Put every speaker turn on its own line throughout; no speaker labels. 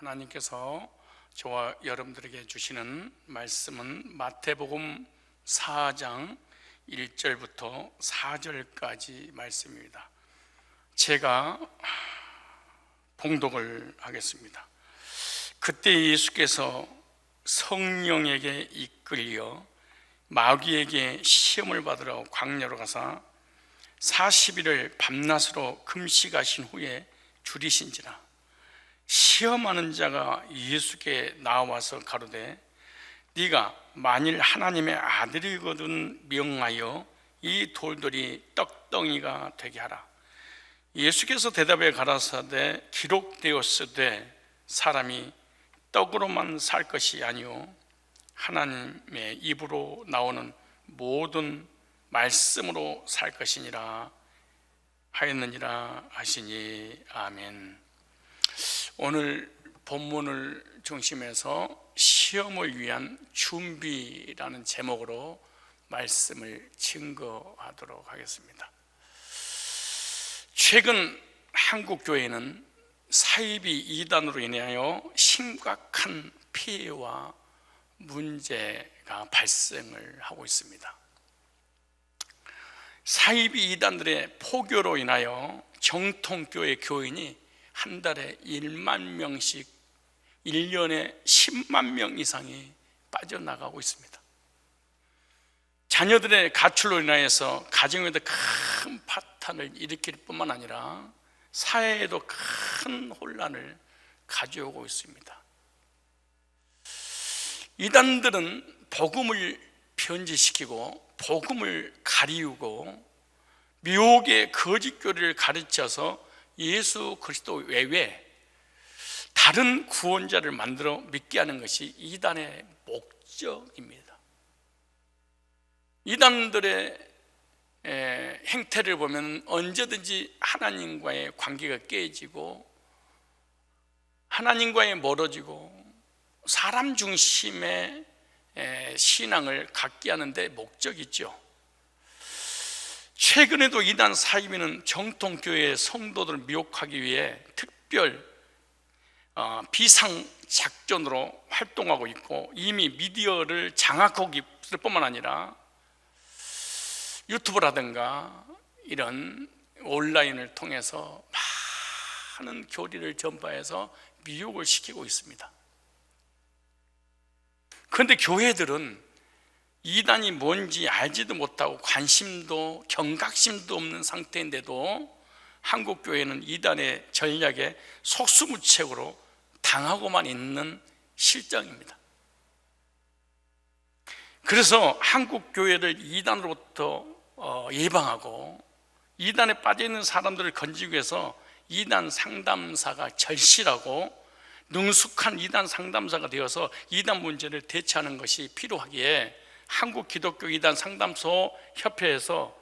하나님께서 저와 여러분들에게 주시는 말씀은 마태복음 4장 1절부터 4절까지 말씀입니다. 제가 봉독을 하겠습니다. 그때 예수께서 성령에게 이끌려 마귀에게 시험을 받으러 광야로 가사 40일을 밤낮으로 금식하신 후에 줄이신지라. 시험하는 자가 예수께 나와서 가로되 네가 만일 하나님의 아들이거든 명하여 이 돌들이 떡덩이가 되게 하라. 예수께서 대답해 가라사대 기록되었으되 사람이 떡으로만 살 것이 아니요 하나님의 입으로 나오는 모든 말씀으로 살 것이니라 하였느니라 하시니. 아멘. 오늘 본문을 중심해서 시험을 위한 준비라는 제목으로 말씀을 증거하도록 하겠습니다. 최근 한국 교회는 사이비 이단으로 인하여 심각한 피해와 문제가 발생을 하고 있습니다. 사이비 이단들의 포교로 인하여 정통교회 교인이 한 달에 1만 명씩 1년에 10만 명 이상이 빠져나가고 있습니다. 자녀들의 가출로 인하여서 가정에도 큰 파탄을 일으킬 뿐만 아니라 사회에도 큰 혼란을 가져오고 있습니다. 이단들은 복음을 변질시키고 복음을 가리우고 미혹의 거짓 교리를 가르쳐서 예수 그리스도 외에 다른 구원자를 만들어 믿게 하는 것이 이단의 목적입니다. 이단들의 행태를 보면 언제든지 하나님과의 관계가 깨지고 하나님과의 멀어지고 사람 중심의 신앙을 갖게 하는 데 목적이 있죠. 최근에도 이단 사이비는 정통교회의 성도들을 미혹하기 위해 특별 비상작전으로 활동하고 있고 이미 미디어를 장악하고 있을 뿐만 아니라 유튜브라든가 이런 온라인을 통해서 많은 교리를 전파해서 미혹을 시키고 있습니다. 그런데 교회들은 이단이 뭔지 알지도 못하고 관심도 경각심도 없는 상태인데도 한국 교회는 이단의 전략에 속수무책으로 당하고만 있는 실정입니다. 그래서 한국 교회를 이단으로부터 예방하고 이단에 빠져있는 사람들을 건지기 위해서 이단 상담사가 절실하고 능숙한 이단 상담사가 되어서 이단 문제를 대처하는 것이 필요하기에 한국 기독교 이단 상담소 협회에서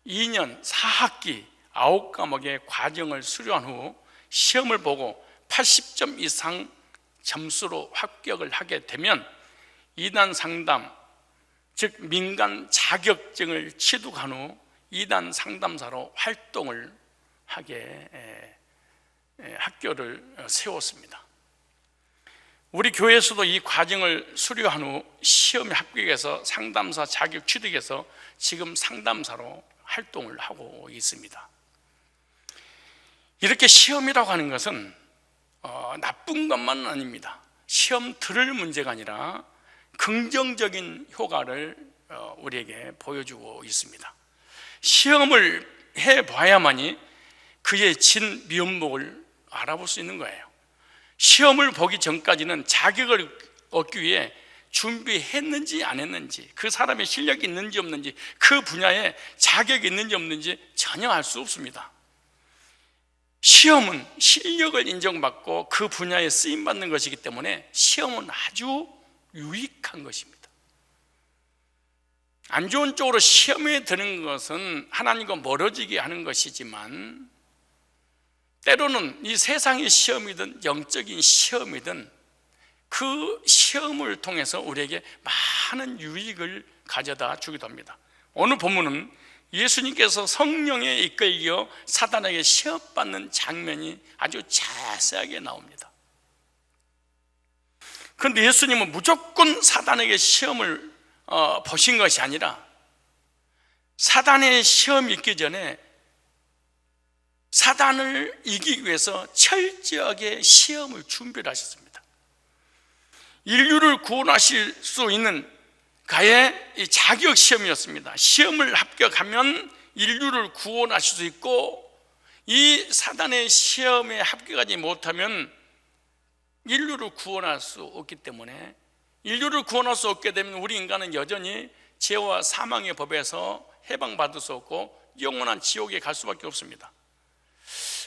2년 4학기 9과목의 과정을 수료한 후 시험을 보고 80점 이상 점수로 합격을 하게 되면 이단 상담, 즉 민간 자격증을 취득한 후 이단 상담사로 활동을 하게 학교를 세웠습니다. 우리 교회에서도 이 과정을 수료한 후 시험에 합격해서 상담사 자격 취득해서 지금 상담사로 활동을 하고 있습니다. 이렇게 시험이라고 하는 것은 나쁜 것만은 아닙니다. 시험 들을 문제가 아니라 긍정적인 효과를 우리에게 보여주고 있습니다. 시험을 해봐야만이 그의 진 면목을 알아볼 수 있는 거예요. 시험을 보기 전까지는 자격을 얻기 위해 준비했는지 안 했는지, 그 사람의 실력이 있는지 없는지, 그 분야에 자격이 있는지 없는지 전혀 알 수 없습니다. 시험은 실력을 인정받고 그 분야에 쓰임받는 것이기 때문에 시험은 아주 유익한 것입니다. 안 좋은 쪽으로 시험에 드는 것은 하나님과 멀어지게 하는 것이지만 때로는 이 세상의 시험이든 영적인 시험이든 그 시험을 통해서 우리에게 많은 유익을 가져다 주기도 합니다. 오늘 본문은 예수님께서 성령에 이끌려 사단에게 시험받는 장면이 아주 자세하게 나옵니다. 그런데 예수님은 무조건 사단에게 시험을 보신 것이 아니라 사단의 시험이 있기 전에 사단을 이기기 위해서 철저하게 시험을 준비를 하셨습니다. 인류를 구원하실 수 있는 가의 이 자격 시험이었습니다. 시험을 합격하면 인류를 구원하실 수 있고, 이 사단의 시험에 합격하지 못하면 인류를 구원할 수 없기 때문에, 인류를 구원할 수 없게 되면 우리 인간은 여전히 죄와 사망의 법에서 해방받을 수 없고 영원한 지옥에 갈 수밖에 없습니다.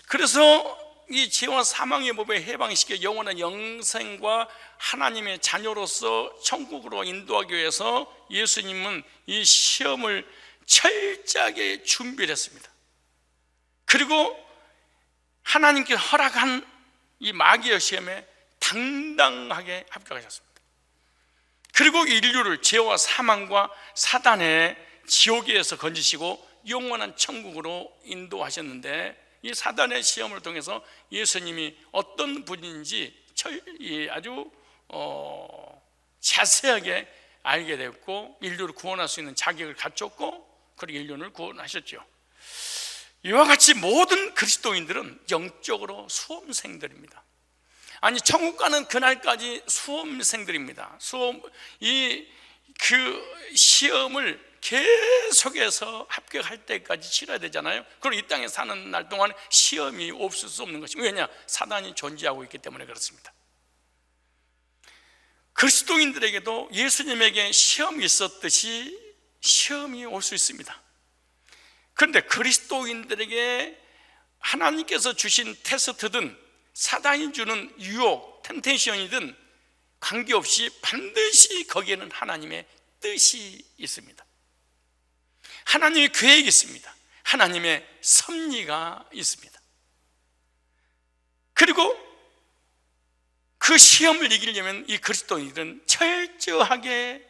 그래서 이 죄와 사망의 법에 해방시켜 영원한 영생과 하나님의 자녀로서 천국으로 인도하기 위해서 예수님은 이 시험을 철저하게 준비를 했습니다. 그리고 하나님께서 허락한 이 마귀의 시험에 당당하게 합격하셨습니다. 그리고 인류를 죄와 사망과 사단의 지옥에서 건지시고 영원한 천국으로 인도하셨는데, 이 사단의 시험을 통해서 예수님이 어떤 분인지 아주 자세하게 알게 됐고, 인류를 구원할 수 있는 자격을 갖췄고, 그리고 인류를 구원하셨죠. 이와 같이 모든 그리스도인들은 영적으로 수험생들입니다. 아니, 천국 가는 그날까지 수험생들입니다. 그 시험을 계속해서 합격할 때까지 치러야 되잖아요. 그리고 이 땅에 사는 날 동안 시험이 없을 수 없는 것입니다. 왜냐? 사단이 존재하고 있기 때문에 그렇습니다. 그리스도인들에게도 예수님에게 시험이 있었듯이 시험이 올 수 있습니다. 그런데 그리스도인들에게 하나님께서 주신 테스트든 사단이 주는 유혹, 템테이션이든 관계없이 반드시 거기에는 하나님의 뜻이 있습니다. 하나님의 계획이 있습니다. 하나님의 섭리가 있습니다. 그리고 그 시험을 이기려면 이 그리스도인들은 철저하게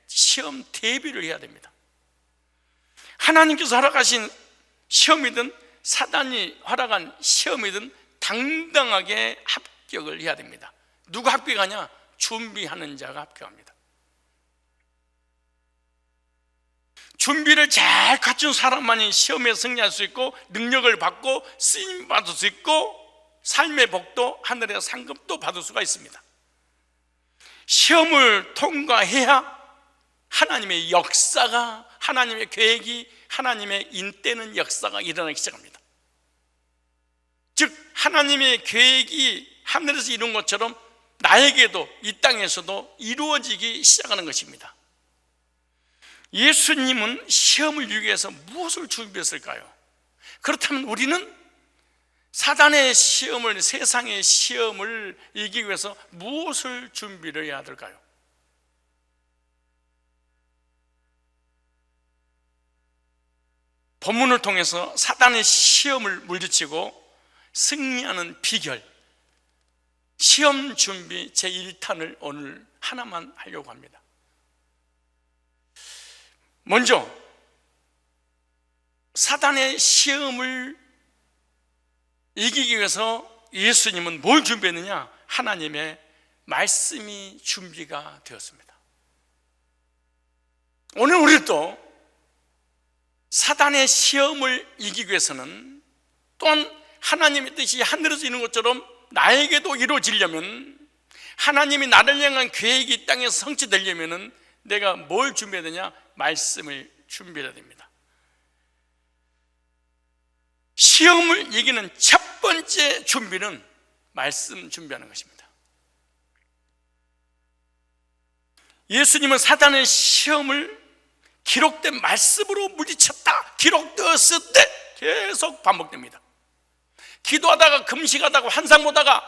시험 대비를 해야 됩니다. 하나님께서 허락하신 시험이든 사단이 허락한 시험이든 당당하게 합격을 해야 됩니다. 누가 합격하냐? 준비하는 자가 합격합니다. 준비를 잘 갖춘 사람만이 시험에 승리할 수 있고, 능력을 받고 쓰임 받을 수 있고, 삶의 복도, 하늘의 상급도 받을 수가 있습니다. 시험을 통과해야 하나님의 역사가, 하나님의 계획이, 하나님의 인때는 역사가 일어나기 시작합니다. 즉 하나님의 계획이 하늘에서 이룬 것처럼 나에게도 이 땅에서도 이루어지기 시작하는 것입니다. 예수님은 시험을 이기기 위해서 무엇을 준비했을까요? 그렇다면 우리는 사단의 시험을, 세상의 시험을 이기기 위해서 무엇을 준비를 해야 될까요? 본문을 통해서 사단의 시험을 물리치고 승리하는 비결, 시험 준비 제1탄을 오늘 하나만 하려고 합니다. 먼저 사단의 시험을 이기기 위해서 예수님은 뭘 준비했느냐? 하나님의 말씀이 준비가 되었습니다. 오늘 우리도 사단의 시험을 이기기 위해서는 또한 하나님의 뜻이 하늘에서 이루는 것처럼 나에게도 이루어지려면, 하나님이 나를 향한 계획이 이 땅에서 성취되려면 내가 뭘 준비해야 되냐? 말씀을 준비해야 됩니다. 시험을 이기는 첫 번째 준비는 말씀 준비하는 것입니다. 예수님은 사단의 시험을 기록된 말씀으로 물리쳤다, 기록되었을 때 계속 반복됩니다. 기도하다가 금식하다가 환상 보다가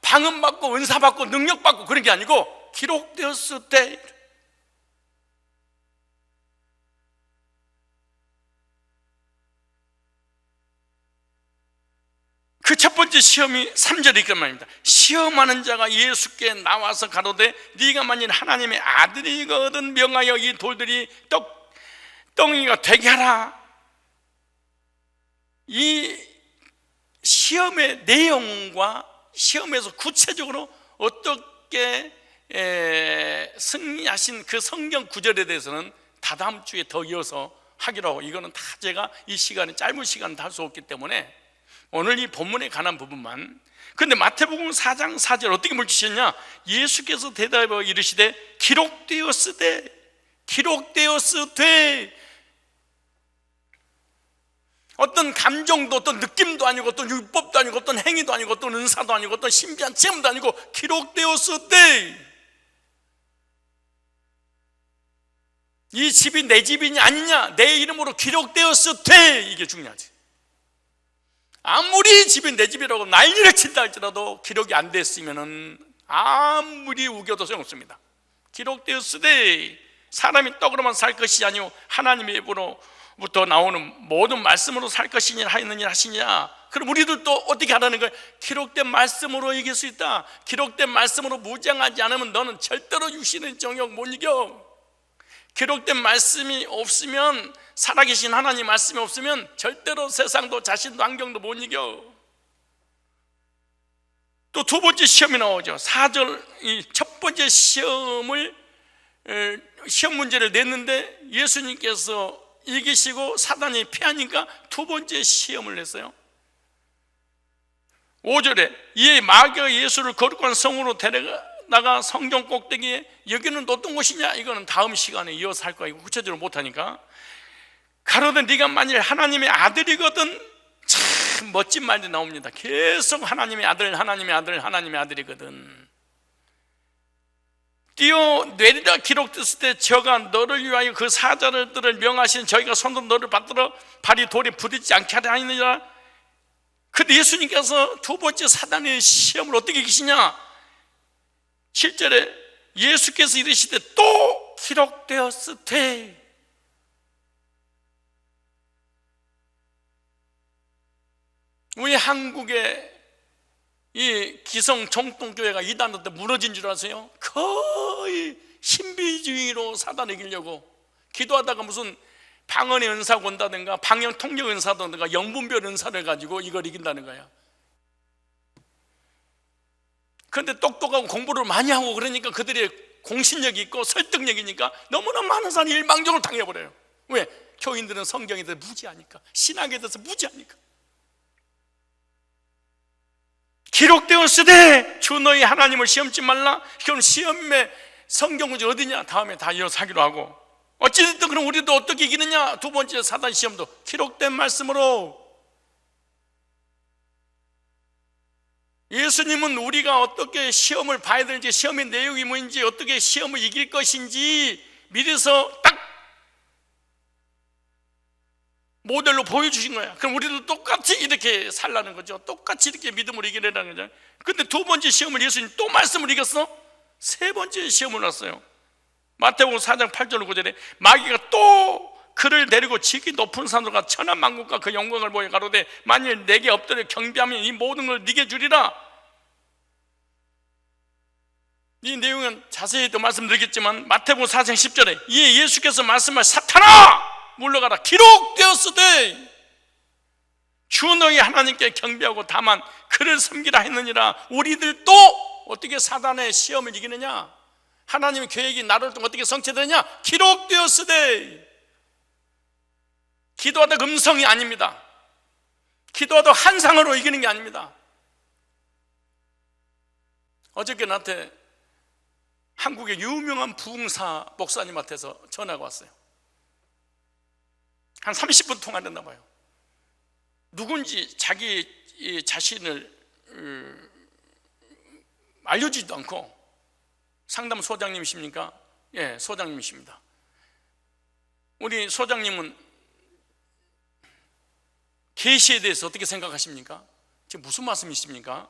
방언 받고 은사 받고 능력 받고 그런 게 아니고 기록되었을 때. 그 첫 번째 시험이 3절에 이렇게 말입니다. 시험하는 자가 예수께 나와서 가로되 네가 만일 하나님의 아들이거든 명하여 이 돌들이 떡덩이가 되게 하라. 이 시험의 내용과 시험에서 구체적으로 어떻게 승리하신 그 성경 구절에 대해서는 다다음 주에 더 이어서 하기로 하고, 이거는 다 제가 이 시간에, 짧은 시간에 다 할 수 없기 때문에 오늘 이 본문에 관한 부분만. 근데 마태복음 4장 4절 어떻게 물으셨냐? 예수께서 대답하여 이르시되 기록되었으되 어떤 감정도, 어떤 느낌도 아니고, 어떤 율법도 아니고, 어떤 행위도 아니고, 어떤 은사도 아니고, 어떤 신비한 체험도 아니고, 기록되었으되 이 집이 내 집이냐 아니냐, 내 이름으로 기록되었으되, 이게 중요하지. 아무리 집이 내 집이라고 난리를 친다 할지라도 기록이 안 됐으면은 아무리 우겨도 소용없습니다. 기록되었으되 사람이 떡으로만 살 것이 아니오 하나님의 입으로부터 나오는 모든 말씀으로 살 것이냐 하시느냐. 그럼 우리들도 어떻게 하라는 거예요? 기록된 말씀으로 이길 수 있다. 기록된 말씀으로 무장하지 않으면 너는 절대로 육신의 정욕 못 이겨. 기록된 말씀이 없으면, 살아계신 하나님 말씀이 없으면 절대로 세상도 자신도 환경도 못 이겨. 또 두 번째 시험이 나오죠. 4절, 이 첫 번째 시험 문제를 냈는데 예수님께서 이기시고 사단이 패하니까 두 번째 시험을 냈어요. 5절에 이에 마귀가 예수를 거룩한 성으로 데려다가 성경 꼭대기에 여기는 어떤 곳이냐, 이거는 다음 시간에 이어서 할 거야. 이거 구체적으로 못하니까. 가로되 네가 만일 하나님의 아들이거든. 참 멋진 말이 나옵니다. 계속 하나님의 아들, 하나님의 아들, 하나님의 아들이거든. 뛰어내리라 기록됐을 때 저가 너를 위하여 그 사자들을 명하시는 저희가 손으로 너를 받들어 발이 돌에 부딪히지 않게 하려 하느니라. 근데 예수님께서 두 번째 사단의 시험을 어떻게 이기시냐? 7절에 예수께서 이르시되 또 기록되었으되. 우리 한국의 이 기성 정통교회가 이단도 때 무너진 줄 아세요? 거의 신비주의로 사단 이기려고 기도하다가 무슨 방언의 은사가 온다든가 방영 통역 은사든가 영분별 은사를 가지고 이걸 이긴다는 거야. 그런데 똑똑하고 공부를 많이 하고 그러니까 그들의 공신력이 있고 설득력이니까 너무나 많은 사람이 일방적으로 당해버려요. 왜? 교인들은 성경에 대해서 무지하니까, 신학에 대해서 무지하니까. 기록되었으되 주 너희 하나님을 시험치 말라. 그럼 시험의 성경문제 어디냐? 다음에 다 이어서 하기로 하고. 어찌됐든 그럼 우리도 어떻게 이기느냐? 두 번째 사단 시험도 기록된 말씀으로. 예수님은 우리가 어떻게 시험을 봐야 될지, 시험의 내용이 뭔지, 어떻게 시험을 이길 것인지 미리서 딱 모델로 보여주신 거야. 그럼 우리도 똑같이 이렇게 살라는 거죠. 똑같이 이렇게 믿음으로 이겨내라는 거죠. 근데 두 번째 시험을 예수님 또 말씀을 이겼어. 세 번째 시험을 왔어요. 마태복음 4장 8절 9절에 마귀가 또 그를 데리고 지극히 높은 산으로 가 천하만국과 그 영광을 보여 가로되 만일 내게 엎드려 경배하면 이 모든 걸 네게 주리라. 이 내용은 자세히 또 말씀드리겠지만 마태복음 4장 10절에 이에 예수께서 말씀할 사탄아 물러가라. 기록되었으되 주 너희 하나님께 경배하고 다만 그를 섬기라 했느니라. 우리들도 어떻게 사단의 시험을 이기느냐? 하나님의 계획이 나를 통해 어떻게 성취되느냐? 기록되었으되. 기도하다 음성이 아닙니다. 기도하다 환상으로 이기는 게 아닙니다. 어저께 나한테 한국의 유명한 부흥사 목사님한테서 전화가 왔어요. 한 30분 통화했나 봐요. 누군지 자기 자신을 알려주지도 않고 상담 소장님이십니까? 예, 소장님이십니다. 우리 소장님은 계시에 대해서 어떻게 생각하십니까? 지금 무슨 말씀이십니까?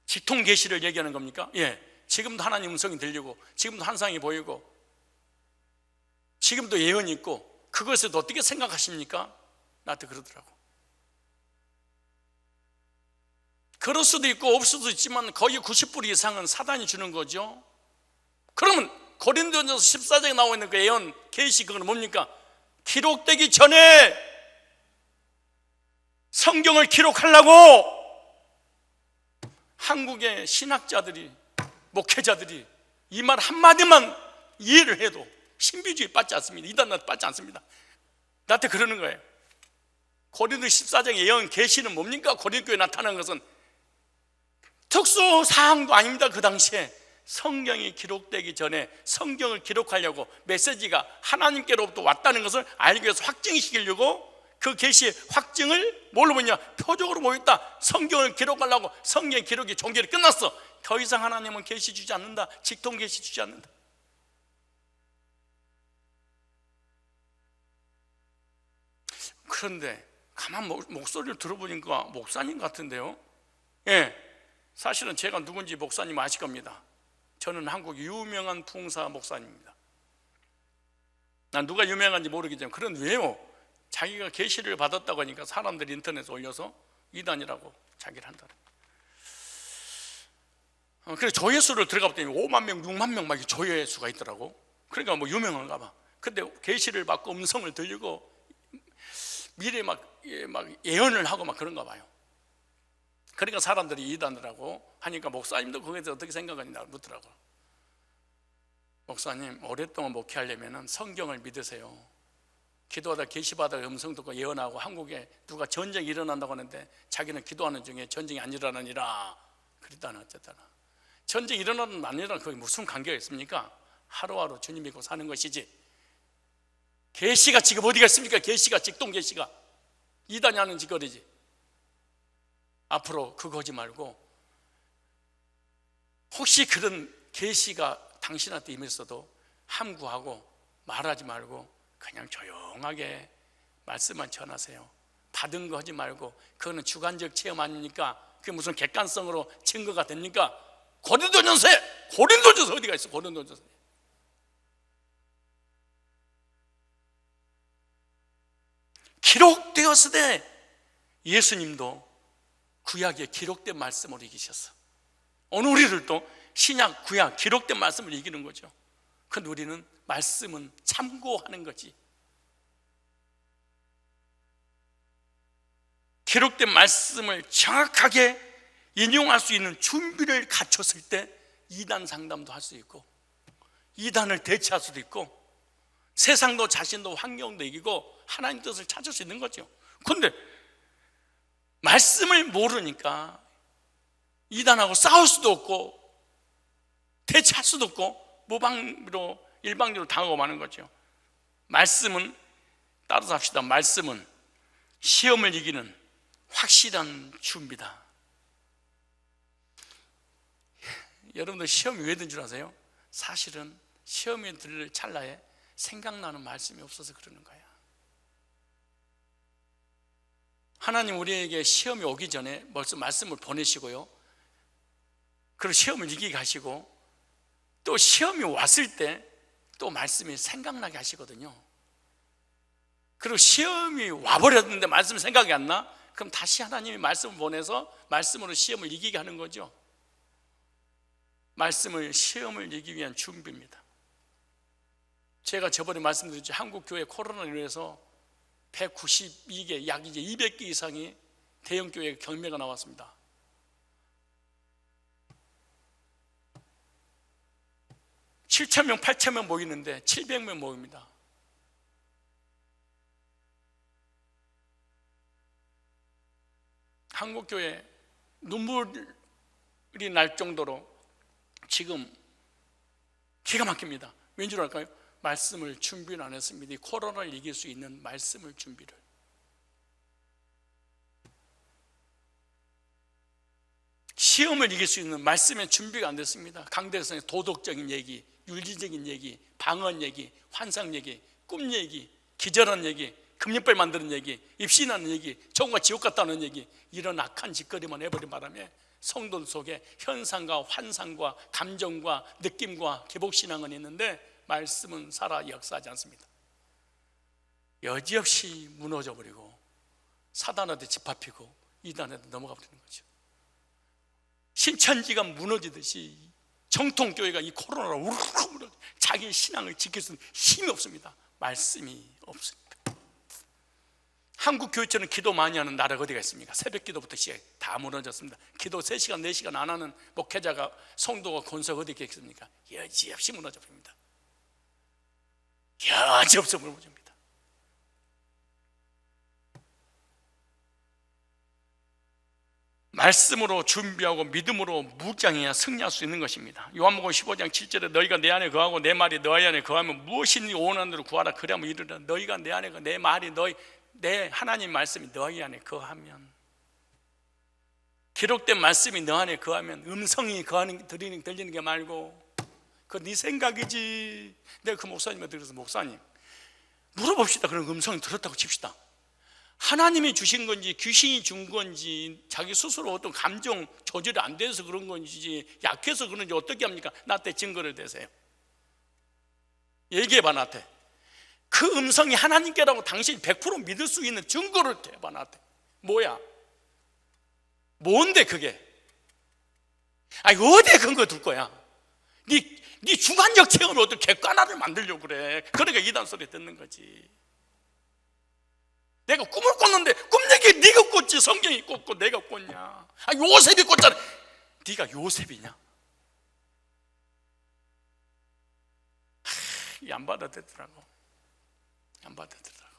직통 계시를 얘기하는 겁니까? 예, 지금도 하나님 음성이 들리고 지금도 환상이 보이고 지금도 예언이 있고 그것에 어떻게 생각하십니까? 나한테 그러더라고. 그럴 수도 있고 없을 수도 있지만 거의 90% 이상은 사단이 주는 거죠. 그러면 고린도전서 14장에 나와 있는 그 예언 계시 그건 뭡니까? 기록되기 전에 성경을 기록하려고 한국의 신학자들이 목회자들이 이 말 한마디만 이해를 해도 신비주의 받지 않습니다. 이단한테 받지 않습니다. 나한테 그러는 거예요. 고린도 14장의 예언 계시는 뭡니까? 고린도 교회에 나타난 것은 특수 사항도 아닙니다. 그 당시에 성경이 기록되기 전에 성경을 기록하려고 메시지가 하나님께로부터 왔다는 것을 알기 위해서 확증시키려고 그 계시의 확증을 뭘로 보냐? 표적으로 보였다. 성경을 기록하려고. 성경 기록이 종결이 끝났어. 더 이상 하나님은 계시 주지 않는다. 직통 계시 주지 않는다. 그런데 가만 목소리를 들어보니까 목사님 같은데요. 예, 사실은 제가 누군지 목사님 아실 겁니다. 저는 한국 유명한 풍사 목사님입니다. 난 누가 유명한지 모르겠지만, 그런 왜요? 자기가 계시를 받았다고 하니까 사람들이 인터넷에 올려서 이단이라고 자기를 한다. 그래서 조회수를 들어가 봤더니 5만 명, 6만 명 막 조회수가 있더라고. 그러니까 뭐 유명한가 봐. 근데 계시를 받고 음성을 들리고 미래에 막 예언을 하고 막 그런가 봐요. 그러니까 사람들이 이단이라고 하니까 목사님도 거기에 대해서 어떻게 생각하냐 묻더라고요. 목사님, 오랫동안 목회하려면 성경을 믿으세요. 기도하다 계시받아 음성 듣고 예언하고, 한국에 누가 전쟁이 일어난다고 하는데 자기는 기도하는 중에 전쟁이 안 일어나니라 그랬다나 어쨌다나. 전쟁이 일어나는 안 일어나는 그게 무슨 관계가 있습니까? 하루하루 주님 믿고 사는 것이지. 계시가 지금 어디가 있습니까? 계시가, 직동 계시가 이단이 하는 짓거리지. 앞으로 그거 하지 말고, 혹시 그런 계시가 당신한테 임했어도 함구하고 말하지 말고 그냥 조용하게 말씀만 전하세요. 받은 거 하지 말고. 그거는 주관적 체험 아닙니까? 그게 무슨 객관성으로 증거가 됩니까? 고린도전서 어디가 있어? 고린도전서 기록되었으되 예수님도 구약에 기록된 말씀으로 이기셨어. 오늘 우리들도 신약, 구약 기록된 말씀을 이기는 거죠. 근데 우리는 말씀은 참고하는 거지. 기록된 말씀을 정확하게 인용할 수 있는 준비를 갖췄을 때 이단 상담도 할 수 있고, 이단을 대체할 수도 있고, 세상도 자신도 환경도 이기고 하나님 뜻을 찾을 수 있는 거죠. 그런데 말씀을 모르니까 이단하고 싸울 수도 없고 대체할 수도 없고 무방비로 일방적으로 당하고 마는 거죠. 말씀은, 따라서 합시다. 말씀은 시험을 이기는 확실한 준비다. 여러분들 시험이 왜 든 줄 아세요? 사실은 시험에 들을 찰나에 생각나는 말씀이 없어서 그러는 거야. 하나님 우리에게 시험이 오기 전에 벌써 말씀을 보내시고요, 그리고 시험을 이기게 하시고, 또 시험이 왔을 때 또 말씀이 생각나게 하시거든요. 그리고 시험이 와버렸는데 말씀이 생각이 안 나? 그럼 다시 하나님이 말씀을 보내서 말씀으로 시험을 이기게 하는 거죠. 말씀을, 시험을 이기기 위한 준비입니다. 제가 저번에 말씀드렸죠. 한국교회 코로나로 인해서 192개, 약 이제 200개 이상이 대형교회 경매가 나왔습니다. (7,000명) (8,000명) 모이는데 700명 모입니다. 한국교회 눈물이 날 정도로 지금 기가 막힙니다. 왠 줄 알까요? 말씀을 준비를 안 했습니다. 이 코로나를 이길 수 있는 말씀을 준비를. 시험을 이길 수 있는 말씀의 준비가 안 됐습니다. 강대성의 도덕적인 얘기, 윤리적인 얘기, 방언 얘기, 환상 얘기, 꿈 얘기, 기절한 얘기, 금융빨 만드는 얘기, 입신하는 얘기, 정과 지옥 갔다는 얘기, 이런 악한 짓거리만 해버린 바람에 성도 속에 현상과 환상과 감정과 느낌과 기복신앙은 있는데 말씀은 살아 역사하지 않습니다. 여지없이 무너져 버리고 사단한테 짓밟히고 이단한테 넘어가 버리는 거죠. 신천지가 무너지듯이 정통교회가 이 코로나로 우르르 무너져 자기 신앙을 지킬 수 있는 힘이 없습니다. 말씀이 없습니다. 한국 교회처럼 기도 많이 하는 나라가 어디가 있습니까? 새벽 기도부터 시작 다 무너졌습니다. 기도 3시간 4시간 안 하는 목회자가 성도가 권세가 어디 있겠습니까? 여지없이 무너져 버립니다. 여지없이 무너집니다. 말씀으로 준비하고 믿음으로 무장해야 승리할 수 있는 것입니다. 요한복음 15장 7절에 너희가 내 안에 거하고 내 말이 너희 안에 거하면 무엇이니 원하는 대로 구하라 그러면 이르라. 너희가 내 안에 내 말이 내 하나님 말씀이 너희 안에 거하면, 기록된 말씀이 너 안에 거하면, 음성이 들리는 게 말고 그거 네 생각이지. 내가 그 목사님한테 그래서 목사님 물어봅시다. 그런 음성이 들었다고 칩시다. 하나님이 주신 건지 귀신이 준 건지 자기 스스로 어떤 감정 조절이 안 돼서 그런 건지 약해서 그런지 어떻게 합니까? 나한테 증거를 대세요. 얘기해봐. 나한테 그 음성이 하나님께라고 당신이 100% 믿을 수 있는 증거를 대봐. 나한테 뭐야? 뭔데 그게? 아니 어디에 근거 둘 거야? 네 주관적 체험을 어떤 객관화를 만들려고 그래. 그러니까 이단 소리 듣는 거지. 내가 꿈을 꿨는데 꿈 얘기 네가 꿨지. 성경이 꿨고 내가 꿨냐? 요셉이 꿨잖아. 네가 요셉이냐? 안 받아들더라고. 안 받아들더라고.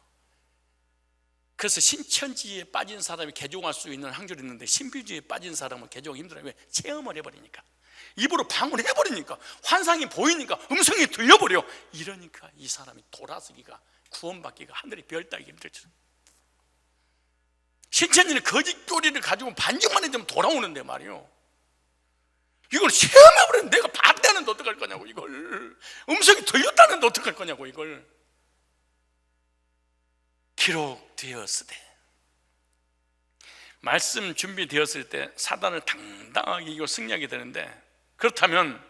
그래서 신천지에 빠진 사람이 개종할 수 있는 확률이 있는데 신비주의에 빠진 사람은 개종이 힘들어요. 왜? 체험을 해버리니까, 입으로 방언을 해버리니까, 환상이 보이니까, 음성이 들려버려. 이러니까 이 사람이 돌아서기가, 구원받기가 하늘의 별 따기 힘들죠. 신천지는 거짓 교리를 가지고 반증만 해주면 돌아오는데 말이요, 이걸 체험해버리면 내가 봤다는데 어떡할 거냐고. 이걸 음성이 들렸다는데 어떡할 거냐고. 이걸 기록되었으되, 말씀 준비되었을 때 사단을 당당하게 이기고 승리하게 되는데, 그렇다면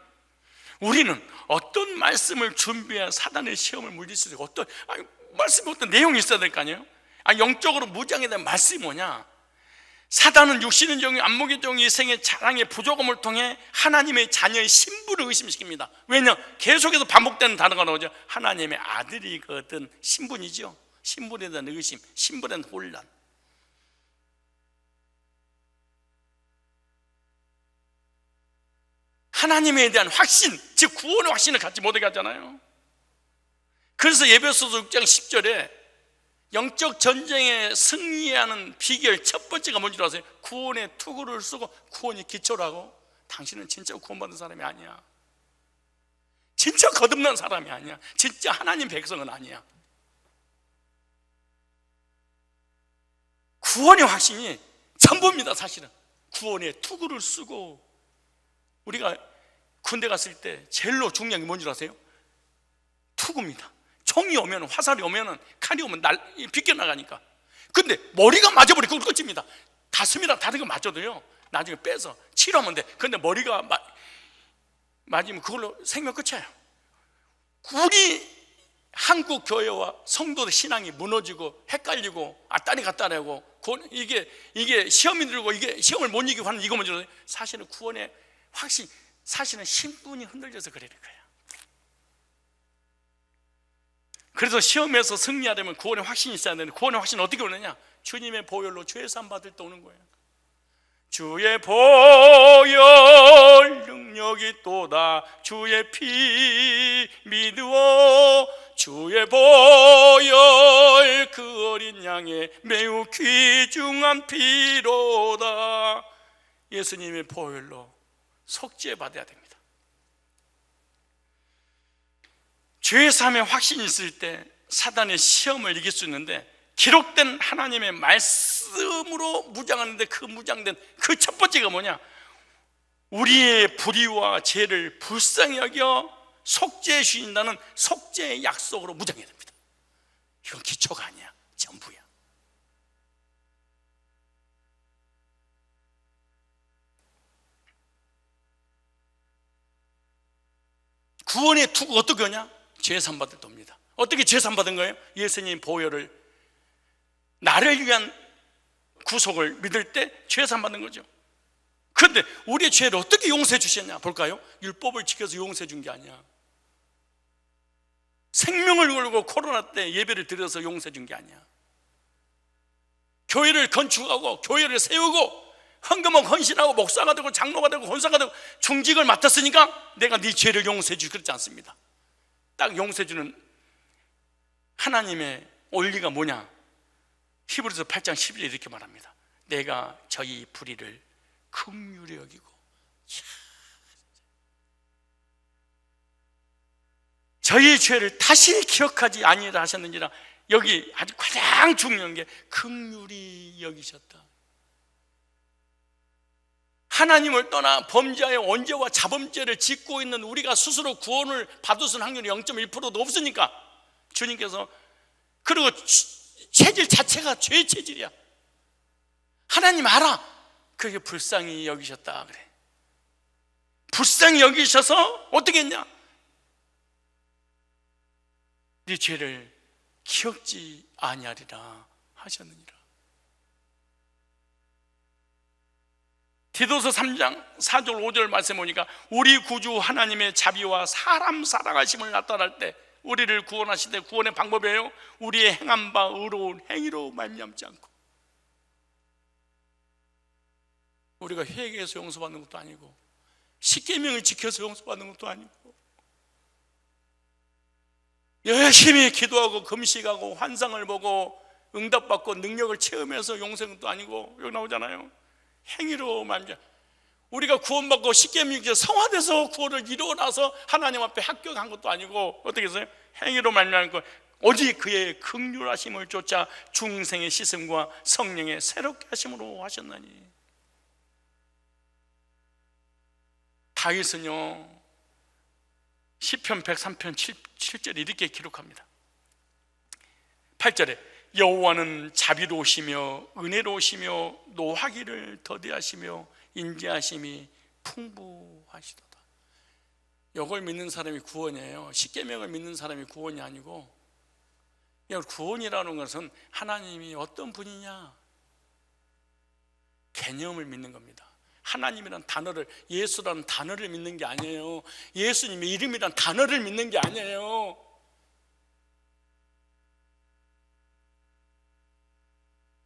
우리는 어떤 말씀을 준비해야 사단의 시험을 물릴 수 있고, 말씀에 어떤 내용이 있어야 될 거 아니에요? 영적으로 무장에 대한 말씀이 뭐냐? 사단은 육신의 종이, 안목의 종이, 이생의 자랑의 부족함을 통해 하나님의 자녀의 신분을 의심시킵니다. 왜냐? 계속해서 반복되는 단어가 나오죠. 하나님의 아들이거든. 신분이죠. 신분에 대한 의심, 신분에 대한 혼란. 하나님에 대한 확신, 즉 구원의 확신을 갖지 못하게 하잖아요. 그래서 에베소서 6장 10절에 영적 전쟁에 승리하는 비결 첫 번째가 뭔지 아세요? 구원의 투구를 쓰고 구원이 기초라고. 당신은 진짜 구원받은 사람이 아니야. 진짜 거듭난 사람이 아니야. 진짜 하나님 백성은 아니야. 구원의 확신이 전부입니다. 사실은 구원의 투구를 쓰고. 우리가 군대 갔을 때 제일로 중요한 게 뭔지 아세요? 투구입니다. 총이 오면, 화살이 오면, 칼이 오면 비껴나가니까. 근데 머리가 맞아버리고 그걸 끝입니다. 가슴이랑 다른 거 맞아도요, 나중에 빼서 치료하면 돼. 근데 머리가 맞으면 그걸로 생명 끝이에요. 우리 한국 교회와 성도들 신앙이 무너지고 헷갈리고 왔다리 갔다리 하고, 이게 시험이 들고 이게 시험을 못 이기고 하는 이거 뭔지 아세요? 사실은 구원의 확신, 사실은 신분이 흔들려서 그러는 거예요. 그래서 시험에서 승리하려면 구원의 확신이 있어야 되는데, 구원의 확신은 어떻게 오느냐? 주님의 보혈로 죄 사함 받을 때 오는 거예요. 주의 보혈 능력이 또다, 주의 피 믿으오. 주의 보혈 그 어린 양의 매우 귀중한 피로다. 예수님의 보혈로 속죄 받아야 됩니다. 죄 사함의 확신이 있을 때 사단의 시험을 이길 수 있는데, 기록된 하나님의 말씀으로 무장하는데, 그 무장된 그 첫 번째가 뭐냐? 우리의 불의와 죄를 불쌍히 여겨 속죄해 주신다는 속죄의 약속으로 무장해야 됩니다. 이건 기초가 아니야, 전부야. 구원의 투구 어떻게 하냐? 죄산 받을 때입니다. 어떻게 죄산 받은 거예요? 예수님 보혈을, 나를 위한 구속을 믿을 때 죄산 받는 거죠. 그런데 우리의 죄를 어떻게 용서해 주셨냐 볼까요? 율법을 지켜서 용서해 준 게 아니야. 생명을 걸고 코로나 때 예배를 드려서 용서해 준 게 아니야. 교회를 건축하고 교회를 세우고 헌금을 헌신하고 목사가 되고 장로가 되고 권사가 되고 중직을 맡았으니까 내가 네 죄를 용서해 주지, 그렇지 않습니다. 딱 용서해 주는 하나님의 원리가 뭐냐? 히브리서 8장 11절에 이렇게 말합니다. 내가 저희 불의를 긍휼히 여기고. 저희 죄를 다시 기억하지 아니하라 하셨는지라. 여기 아주 가장 중요한 게 긍휼히 여기셨다. 하나님을 떠나 범죄하여 원죄와 자범죄를 짓고 있는 우리가 스스로 구원을 받을 수 있는 확률이 0.1%도 없으니까 주님께서, 그리고 체질 자체가 죄의 체질이야. 하나님 알아. 그게 불쌍히 여기셨다 그래. 불쌍히 여기셔서 어떻게 했냐? 네 죄를 기억지 아니하리라 하셨느니라. 디도서 3장 4절 5절 말씀 보니까 우리 구주 하나님의 자비와 사람 사랑하심을 나타낼 때 우리를 구원하시되, 구원의 방법이에요. 우리의 행한 바 의로운 행위로 말미암지 않고. 우리가 회개해서 용서받는 것도 아니고 십계명을 지켜서 용서받는 것도 아니고 열심히 기도하고 금식하고 환상을 보고 응답받고 능력을 체험해서 용서하는 것도 아니고, 여기 나오잖아요. 행위로 말미암아. 우리가 구원받고 십계명이 성화돼서 구원을 이루어 나서 하나님 앞에 합격한 것도 아니고 어떻게 했어요? 행위로 말미암은 것, 오직 그의 긍휼하심을 쫓아 중생의 씻음과 성령의 새롭게 하심으로 하셨나니. 다윗은요 시편 103편 7절에 이렇게 기록합니다. 8절에 여호와는 자비로우시며 은혜로우시며 노하기를 더디하시며 인자하심이 풍부하시도다. 이걸 믿는 사람이 구원이에요. 십계명을 믿는 사람이 구원이 아니고, 구원이라는 것은 하나님이 어떤 분이냐 개념을 믿는 겁니다. 하나님이란 단어를, 예수라는 단어를 믿는 게 아니에요. 예수님의 이름이란 단어를 믿는 게 아니에요.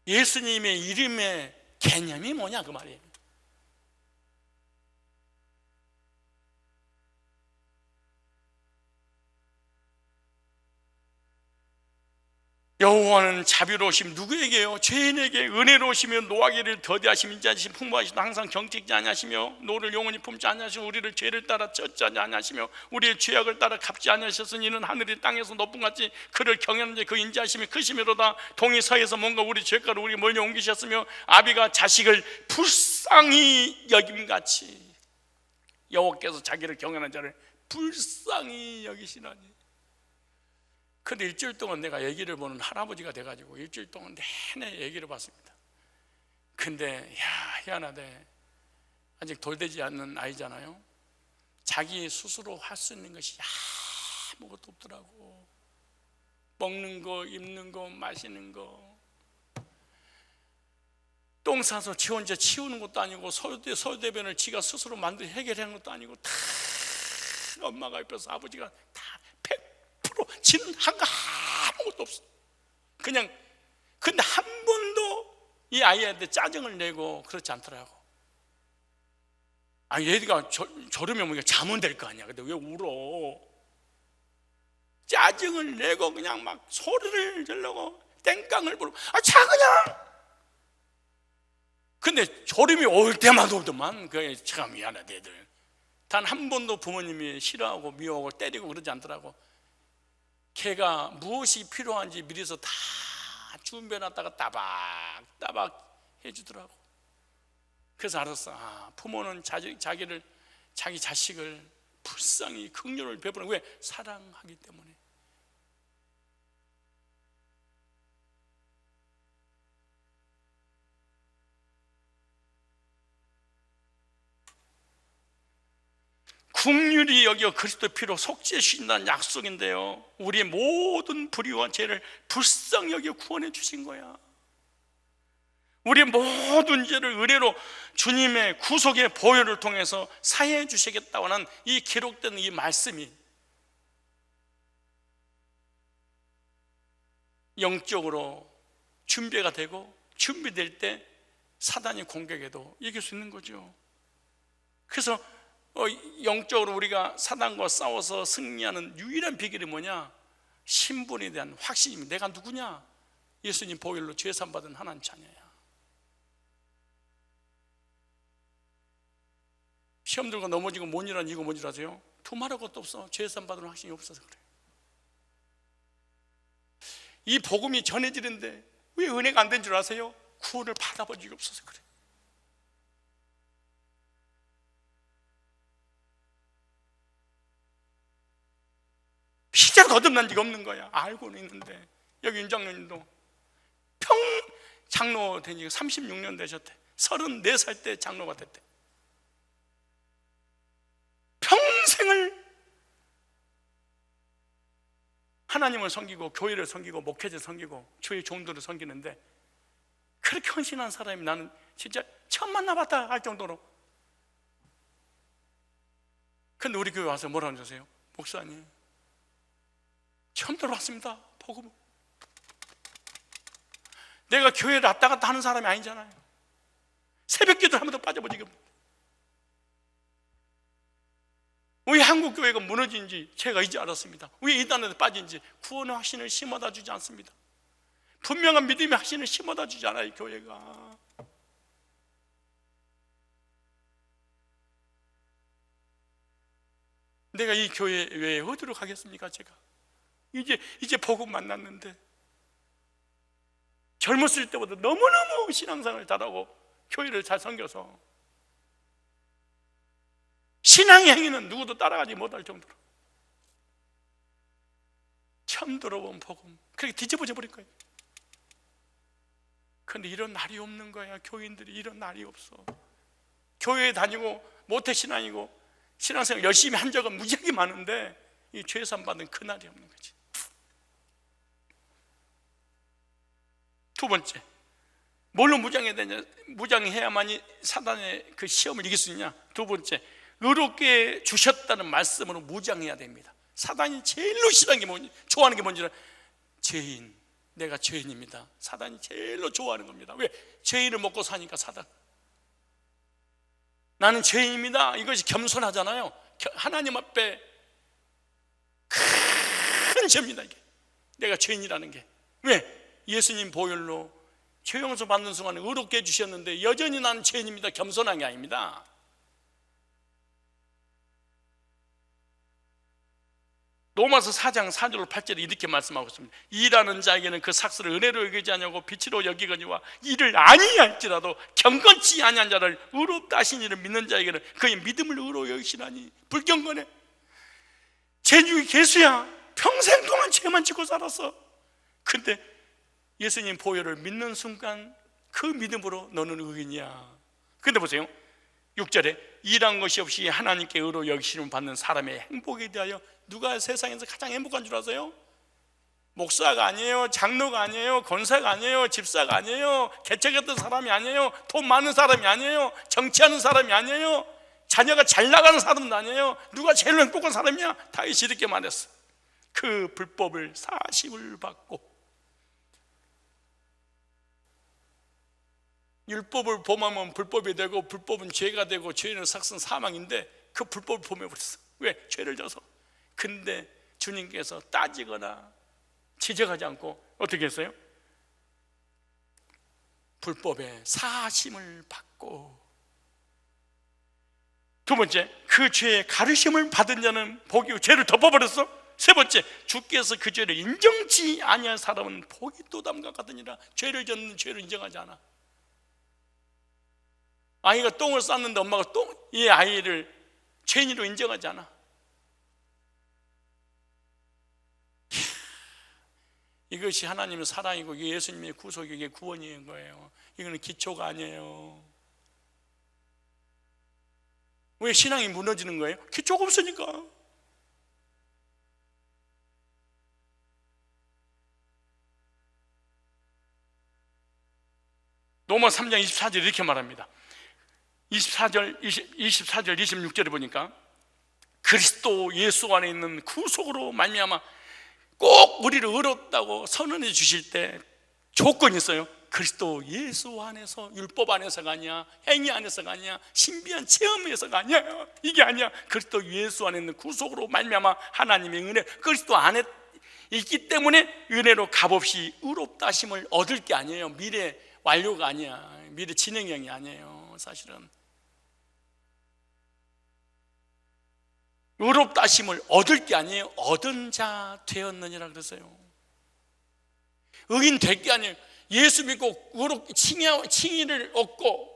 예수님의 이름의 개념이 뭐냐 그 말이에요. 여호와는 자비로우심, 누구에게요? 죄인에게. 은혜로우시며 노하기를 더디하시며 인자하심 풍부하시도 항상 경직지 아니하시며 노를 영원히 품지 아니하시며 우리를 죄를 따라 쫓지 아니하시며 우리의 죄악을 따라 갚지 아니하셨으니 이는 하늘이 땅에서 높은 같이 그를 경외하는 자 그 인자하심이 크심이로다. 동이 서에서 뭔가 우리 죄가를 우리 멀리 옮기셨으며 아비가 자식을 불쌍히 여김같이 여호와께서 자기를 경외하는 자를 불쌍히 여기시나니. 근데 일주일 동안 내가 얘기를 보는 할아버지가 돼가지고 일주일 동안 내내 얘기를 봤습니다. 근데 희한하대, 아직 돌되지 않는 아이잖아요. 자기 스스로 할 수 있는 것이 아무것도 없더라고. 먹는 거, 입는 거, 마시는 거. 똥 싸서 지 혼자 치우는 것도 아니고 서대변을 지가 스스로 해결하는 것도 아니고 다 엄마가 옆에서 아버지가 다 지는 한 거 아무것도 없어. 그냥. 근데 한 번도 이 아이한테 짜증을 내고 그렇지 않더라고. 아니 얘가 저러면 뭐 자면 될 거 아니야. 근데 왜 울어? 짜증을 내고 그냥 막 소리를 지르고 땡깡을 부르고 자 그냥. 근데 졸음이 올 때마다 오더만. 그게 참 미안하다 애들. 단 한 번도 부모님이 싫어하고 미워하고 때리고 그러지 않더라고. 걔가 무엇이 필요한지 미리서 다 준비해놨다가 따박따박 해주더라고. 그래서 알았어. 부모는 자기 자식을 불쌍히 긍휼을 베푸는, 왜? 사랑하기 때문에. 긍휼히 여겨 그리스도 피로 속죄해 주신다는 약속인데요, 우리의 모든 불의와 죄를 불쌍히 여겨 구원해 주신 거야. 우리의 모든 죄를 은혜로 주님의 구속의 보혈을 통해서 사해 주시겠다고 하는 이 기록된 이 말씀이 영적으로 준비가 되고 준비될 때 사단이 공격해도 이길 수 있는 거죠. 그래서 영적으로 우리가 사단과 싸워서 승리하는 유일한 비결이 뭐냐? 신분에 대한 확신입니다. 내가 누구냐? 예수님 보혈로 죄 사함 받은 하나님 자녀야. 시험 들고 넘어지고 못 일하는 이유가 뭔지 아세요? 두말할 것도 없어. 죄 사함 받은 확신이 없어서 그래. 이 복음이 전해지는데 왜 은혜가 안 된 줄 아세요? 구원을 받아본 적이 없어서 그래. 시작 거듭난 적이 없는 거야. 알고는 있는데. 여기 윤 장로님도 장로 된 지가 36년 되셨대. 34살 때 장로가 됐대. 평생을 하나님을 섬기고 교회를 섬기고 목회자 섬기고 주의 종들을 섬기는데 그렇게 헌신한 사람이 나는 진짜 처음 만나봤다 할 정도로. 근데 우리 교회 와서 뭐라고 하세요? 목사님 처음 들어봤습니다. 복음. 내가 교회를 왔다 갔다 하는 사람이 아니잖아요. 새벽기도 한 번도 빠져본 적이 없는데 왜 한국 교회가 무너진지 제가 이제 알았습니다. 왜 이단에 빠진지. 구원의 확신을 심어다 주지 않습니다. 분명한 믿음의 확신을 심어다 주지 않아요, 교회가. 내가 이 교회 왜 어디로 가겠습니까? 제가 이제 복음 만났는데 젊었을 때보다 너무너무 신앙생활을 잘하고 교회를 잘 섬겨서 신앙의 행위는 누구도 따라가지 못할 정도로 처음 들어본 복음 그렇게 뒤집어져 버릴 거예요. 그런데 이런 날이 없는 거야. 교인들이 이런 날이 없어. 교회에 다니고 모태신앙이고 신앙생활 열심히 한 적은 무지하게 많은데 이 죄산 받은 그 날이 없는 거지. 두 번째, 뭘로 무장해야 되냐? 무장해야만이 사단의 그 시험을 이길 수 있냐? 두 번째, 의롭게 주셨다는 말씀으로 무장해야 됩니다. 사단이 제일로 싫어하는 게 뭔지, 좋아하는 게 뭔지, 죄인, 내가 죄인입니다. 사단이 제일로 좋아하는 겁니다. 왜? 죄인을 먹고 사니까 사단. 나는 죄인입니다. 이것이 겸손하잖아요. 하나님 앞에 큰 죄입니다. 이게 내가 죄인이라는 게. 왜? 예수님 보혈로 죄 용서 받는 순간에 의롭게 해주셨는데 여전히 나는 죄인입니다. 겸손한 게 아닙니다. 로마서 4장 4절 8절에 이렇게 말씀하고 있습니다. 일하는 자에게는 그 삭스를 은혜로 여기지 아니하고 빛으로 여기거니와 이를 아니할지라도 경건치 아니한 자를 의롭다 하신 이를 믿는 자에게는 그의 믿음을 의로 여기시나니. 불경건해. 죄중이 개수야. 평생 동안 죄만 짓고 살았어. 근데 예수님 보혈을 믿는 순간 그 믿음으로 너는 의인이야. 근데 보세요, 6절에 일한 것이 없이 하나님께 의로 여기심을 받는 사람의 행복에 대하여 누가 세상에서 가장 행복한 줄 아세요? 목사가 아니에요, 장로가 아니에요, 권사가 아니에요, 집사가 아니에요, 개척 같은 사람이 아니에요, 돈 많은 사람이 아니에요, 정치하는 사람이 아니에요, 자녀가 잘 나가는 사람도 아니에요. 누가 제일 행복한 사람이야? 다윗이 이렇게 말했어. 그 불법을 사심을 받고. 율법을 범하면 불법이 되고 불법은 죄가 되고 죄는 삭슨 사망인데 그 불법을 범해버렸어. 왜? 죄를 져서. 근데 주님께서 따지거나 지적하지 않고 어떻게 했어요? 불법에 사심을 받고. 두 번째, 그 죄의 가르침을 받은 자는 복이고 죄를 덮어버렸어. 세 번째, 주께서 그 죄를 인정치 아니한 사람은 복이 또 담과 같으니라. 죄를 졌는 죄를 인정하지 않아. 아이가 똥을 쌌는데 엄마가 이 아이를 죄인으로 인정하지 않아. 이것이 하나님의 사랑이고 예수님의 구속이, 이게 구원인 거예요. 이거는 기초가 아니에요. 왜 신앙이 무너지는 거예요? 기초가 없으니까. 로마 3장 24절 이렇게 말합니다. 24절, 26절에 보니까 그리스도 예수 안에 있는 구속으로 말미암아 꼭 우리를 의롭다고 선언해 주실 때 조건이 있어요. 그리스도 예수 안에서, 율법 안에서가 아니야, 행위 안에서가 아니야, 신비한 체험에서가 아니야. 이게 아니야. 그리스도 예수 안에 있는 구속으로 말미암아 하나님의 은혜, 그리스도 안에 있기 때문에 은혜로 값없이 의롭다 하심을 얻을 게 아니에요. 미래 완료가 아니야. 미래 진행형이 아니에요. 사실은 의롭다 하심을 얻을 게 아니에요. 얻은 자 되었느니라 그랬어요. 의인 될 게 아니에요. 예수 믿고 칭의를 얻고,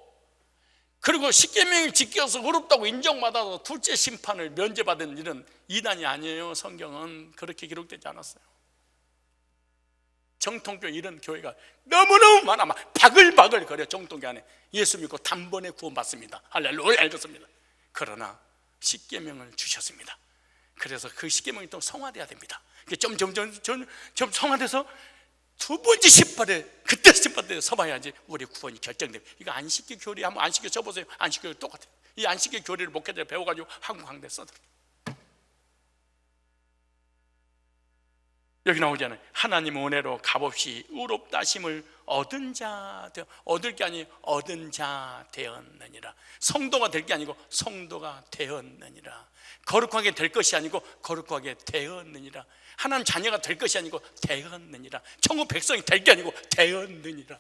그리고 십계명을 지켜서 의롭다고 인정받아서 둘째 심판을 면제받은 일은 이단이 아니에요. 성경은 그렇게 기록되지 않았어요. 정통교 이런 교회가 너무너무 많아. 막 바글바글 거려. 정통교 안에 예수 믿고 단번에 구원받습니다. 할렐루야, 알겠습니다. 그러나 십계명을 주셨습니다. 그래서 그 십계명이 또 성화돼야 됩니다. 점점 성화돼서 두 번째 심판에, 그때 심판에 서봐야지 우리 구원이 결정됩니다. 이거 안식교 교리 한번 안식교 써보세요. 안식교 똑같아요. 이 안식교 교리를 목회자가 배워가지고 한국 강대 써들어요. 여기 나오잖아요. 하나님 은혜로 값없이 의롭다 하심을 얻은 자 되어, 얻을 게 아니에요. 얻은 자 되었느니라. 성도가 될 게 아니고 성도가 되었느니라. 거룩하게 될 것이 아니고 거룩하게 되었느니라. 하나님 자녀가 될 것이 아니고 되었느니라. 천국 백성이 될 게 아니고 되었느니라.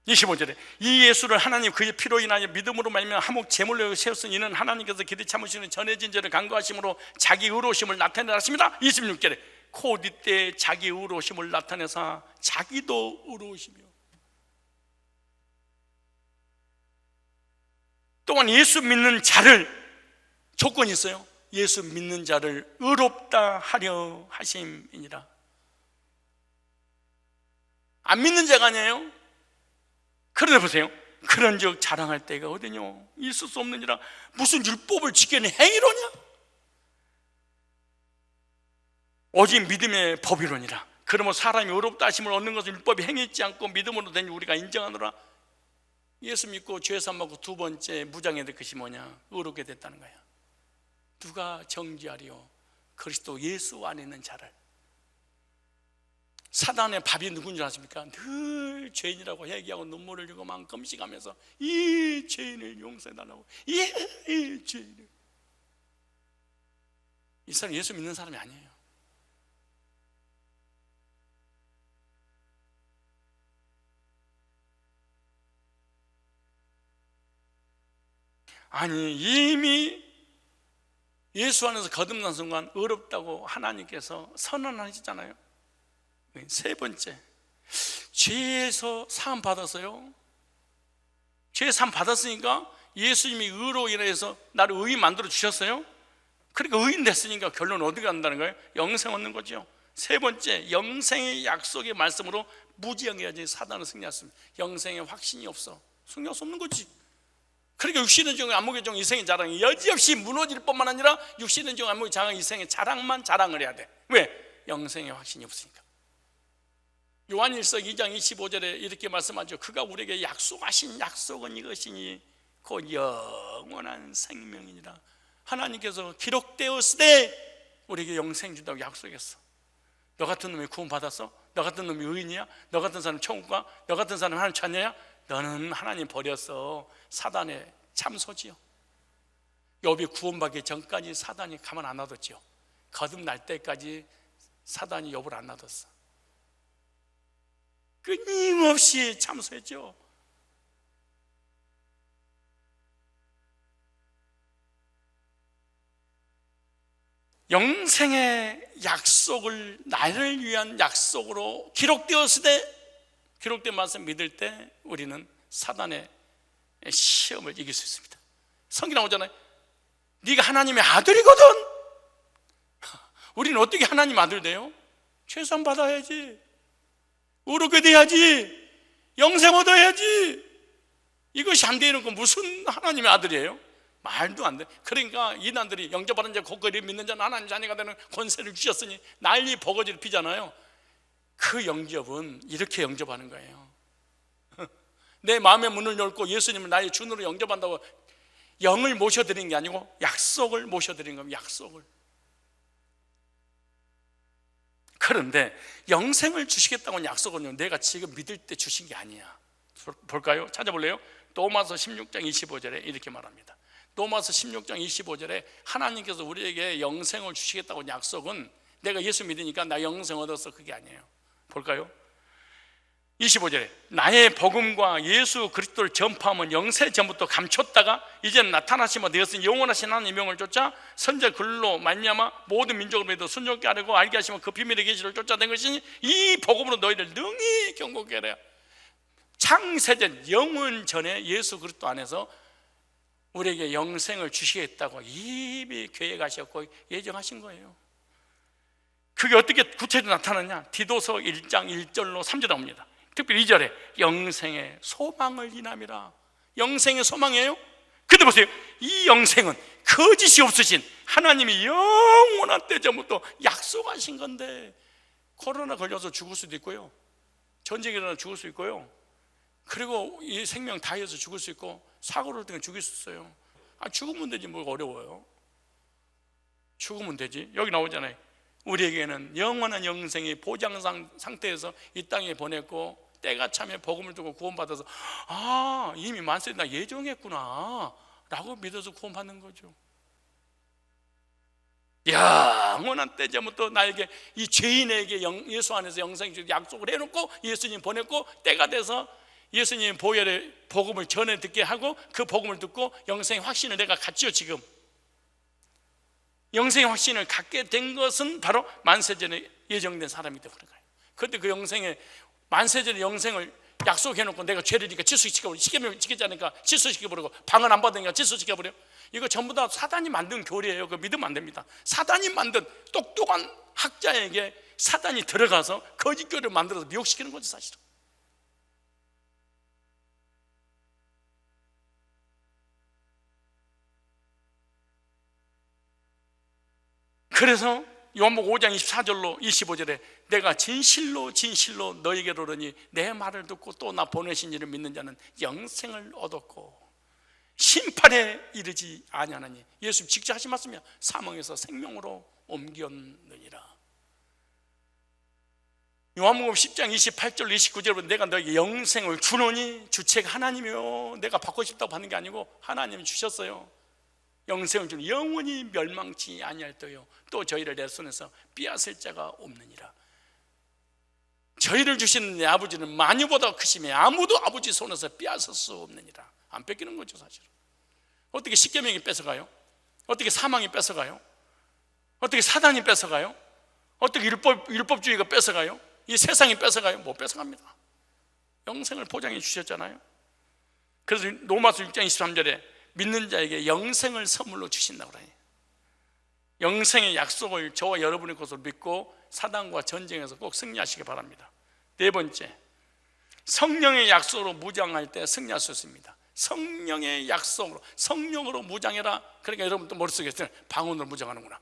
(25절에) 이 예수를 하나님 그의 피로 인하여 믿음으로 말미암아 한몫 제물로 세웠으니 이는 하나님께서 기대 참으시는 전해진 죄를 간구하심으로 자기 의로우심을 나타내라 하십니다. (26절에) 곧 이때 자기 의로우심을 나타내사 자기도 의로우시며, 또한 예수 믿는 자를, 조건이 있어요. 예수 믿는 자를 의롭다 하려 하심이니라. 안 믿는 자가 아니에요. 그러다 보세요. 그런즉 자랑할 때가 어디뇨? 있을 수 없느니라. 무슨 율법을 지키는 행위로냐? 오직 믿음의 법이로니라. 그러면 사람이 의롭다 하심을 얻는 것은 율법이 행했지 않고 믿음으로 되니 우리가 인정하노라. 예수 믿고 죄 사함받고 두 번째 무장해야 될 것이 뭐냐? 의롭게 됐다는 거야. 누가 정죄하리요? 그리스도 예수 안에 있는 자를. 사단의 밥이 누군 줄 아십니까? 늘 죄인이라고 얘기하고 눈물을 흘리고 막 금식하면서 이 죄인을 용서해달라고, 이 죄인을. 이 사람 예수 믿는 사람이 아니에요. 아니, 이미 예수 안에서 거듭난 순간 의롭다고 하나님께서 선언하시잖아요. 세 번째, 죄에서 사함 받았어요. 죄 사함 받았으니까 예수님이 의로 인해서 나를 의인 만들어 주셨어요. 그러니까 의인 됐으니까 결론은 어디 간다는 거예요? 영생 얻는 거죠. 세 번째, 영생의 약속의 말씀으로 무지하게 사단을 승리했습니다. 영생의 확신이 없어, 승리할 수 없는 거지. 그러니까 육신의 종, 안목의 종, 이생의 자랑이 여지없이 무너질 뿐만 아니라 육신의 종, 안목의 자랑, 이생의 자랑만 자랑을 해야 돼. 왜? 영생의 확신이 없으니까. 요한일서 2장 25절에 이렇게 말씀하죠. 그가 우리에게 약속하신 약속은 이것이니 곧 영원한 생명이니라. 하나님께서 기록되었으되 우리에게 영생 준다고 약속했어. 너 같은 놈이 구원 받았어? 너 같은 놈이 의인이야? 너 같은 사람 천국 가? 너 같은 사람 하나님 자녀야? 너는 하나님 버렸어. 사단의 참소지요. 욥이 구원받기 전까지 사단이 가만 안 놔뒀죠. 거듭날 때까지 사단이 욥을 안 놔뒀어. 끊임없이 참소했죠. 영생의 약속을 나를 위한 약속으로 기록되었을 때, 기록된 말씀 믿을 때 우리는 사단의 시험을 이길 수 있습니다. 성경 나오잖아요. 네가 하나님의 아들이거든. 우리는 어떻게 하나님 아들 돼요? 최선 받아야지, 의롭게 돼야지, 영생 얻어야지. 이것이 안 되는 건 무슨 하나님의 아들이에요? 말도 안 돼. 그러니까 이단들이 영접받은 자 곧 그를 믿는 자는 하나님 자녀가 되는 권세를 주셨으니 난리 버거지를 피잖아요. 그 영접은 이렇게 영접하는 거예요. 내 마음의 문을 열고 예수님을 나의 주님으로 영접한다고 영을 모셔드리는 게 아니고 약속을 모셔드리는 겁니다. 약속을. 그런데 영생을 주시겠다고 약속은요, 내가 지금 믿을 때 주신 게 아니야. 볼까요? 찾아볼래요? 로마서 16장 25절에 이렇게 말합니다. 로마서 16장 25절에 하나님께서 우리에게 영생을 주시겠다고 약속은 내가 예수 믿으니까 나 영생 얻었어, 그게 아니에요. 볼까요? 25절에 나의 복음과 예수 그리스도를 전파하면 영세 전부터 감췄다가 이제는 나타나시면 되었으니 영원하신 하나님의 명을 쫓아 선제 글로 말미암아 모든 민족을 믿어 순종케 하려고 알게 하시면 그 비밀의 계시를 쫓아낸 것이니 이 복음으로 너희를 능히 경고케 하라. 창세전 영원 전에 예수 그리스도 안에서 우리에게 영생을 주시겠다고 이미 계획하셨고 예정하신 거예요. 그게 어떻게 구체적으로 나타나냐? 디도서 1장 1절로 3절 나옵니다. 특별히 2절에 영생의 소망을 인함이라. 영생의 소망이에요. 근데 보세요, 이 영생은 거짓이 없으신 하나님이 영원한 때 전부터 약속하신 건데, 코로나 걸려서 죽을 수도 있고요, 전쟁이 일어나 죽을 수 있고요, 그리고 이 생명 다해서 죽을 수 있고, 사고를 통해 죽일 수 있어요. 죽으면 되지 뭘 어려워요. 죽으면 되지. 여기 나오잖아요. 우리에게는 영원한 영생의 보장 상태에서 이 땅에 보냈고, 때가 차면 복음을 듣고 구원받아서 이미 만세 나 예정했구나 라고 믿어서 구원받는 거죠. 영원한 때 전부터 나에게 이 죄인에게 예수 안에서 영생이 주기로 약속을 해놓고 예수님 보냈고, 때가 돼서 예수님 보혈의 복음을 전해 듣게 하고 그 복음을 듣고 영생의 확신을 내가 갖지요. 지금 영생의 확신을 갖게 된 것은 바로 만세전에 예정된 사람이 되는 거예요. 그런데 그 영생의 만세전에 영생을 약속해놓고 내가 죄를 지니까 질소시켜버리고, 시키면 지키지 않으니까 질소시켜버리고, 방언 안 받으니까 질소시켜버려. 이거 전부 다 사단이 만든 교리예요. 그거 믿으면 안 됩니다. 사단이 만든 똑똑한 학자에게 사단이 들어가서 거짓 교리를 만들어서 미혹시키는 거죠, 사실은. 그래서 요한복음 5장 24절로 25절에 내가 진실로 진실로 너희에게로 오르니 내 말을 듣고 또 나 보내신 이를 믿는 자는 영생을 얻었고 심판에 이르지 아니하나니, 예수님 직접 하신 말씀이야. 사망에서 생명으로 옮겼느니라. 요한복음 10장 28절 29절에 내가 너에게 영생을 주노니, 주체가 하나님이요, 내가 받고 싶다고 받는 게 아니고 하나님이 주셨어요. 영생을 주는, 영원히 멸망치 아니할 때요 또 저희를 내 손에서 빼앗을 자가 없느니라. 저희를 주시는 내 아버지는 만유보다 크시며 아무도 아버지 손에서 빼앗을 수 없느니라. 안 뺏기는 거죠, 사실은. 어떻게 십계명이 뺏어가요? 어떻게 사망이 뺏어가요? 어떻게 사단이 뺏어가요? 어떻게 율법주의가 뺏어가요? 이 세상이 뺏어가요? 못 뺏어갑니다. 영생을 보장해 주셨잖아요. 그래서 로마서 6장 23절에 믿는 자에게 영생을 선물로 주신다고 그래요. 영생의 약속을 저와 여러분의 것으로 믿고 사단과 전쟁에서 꼭 승리하시기 바랍니다. 네 번째, 성령의 약속으로 무장할 때 승리할 수 있습니다. 성령의 약속으로, 성령으로 무장해라. 그러니까 여러분도 머릿속에 방언으로 무장하는구나.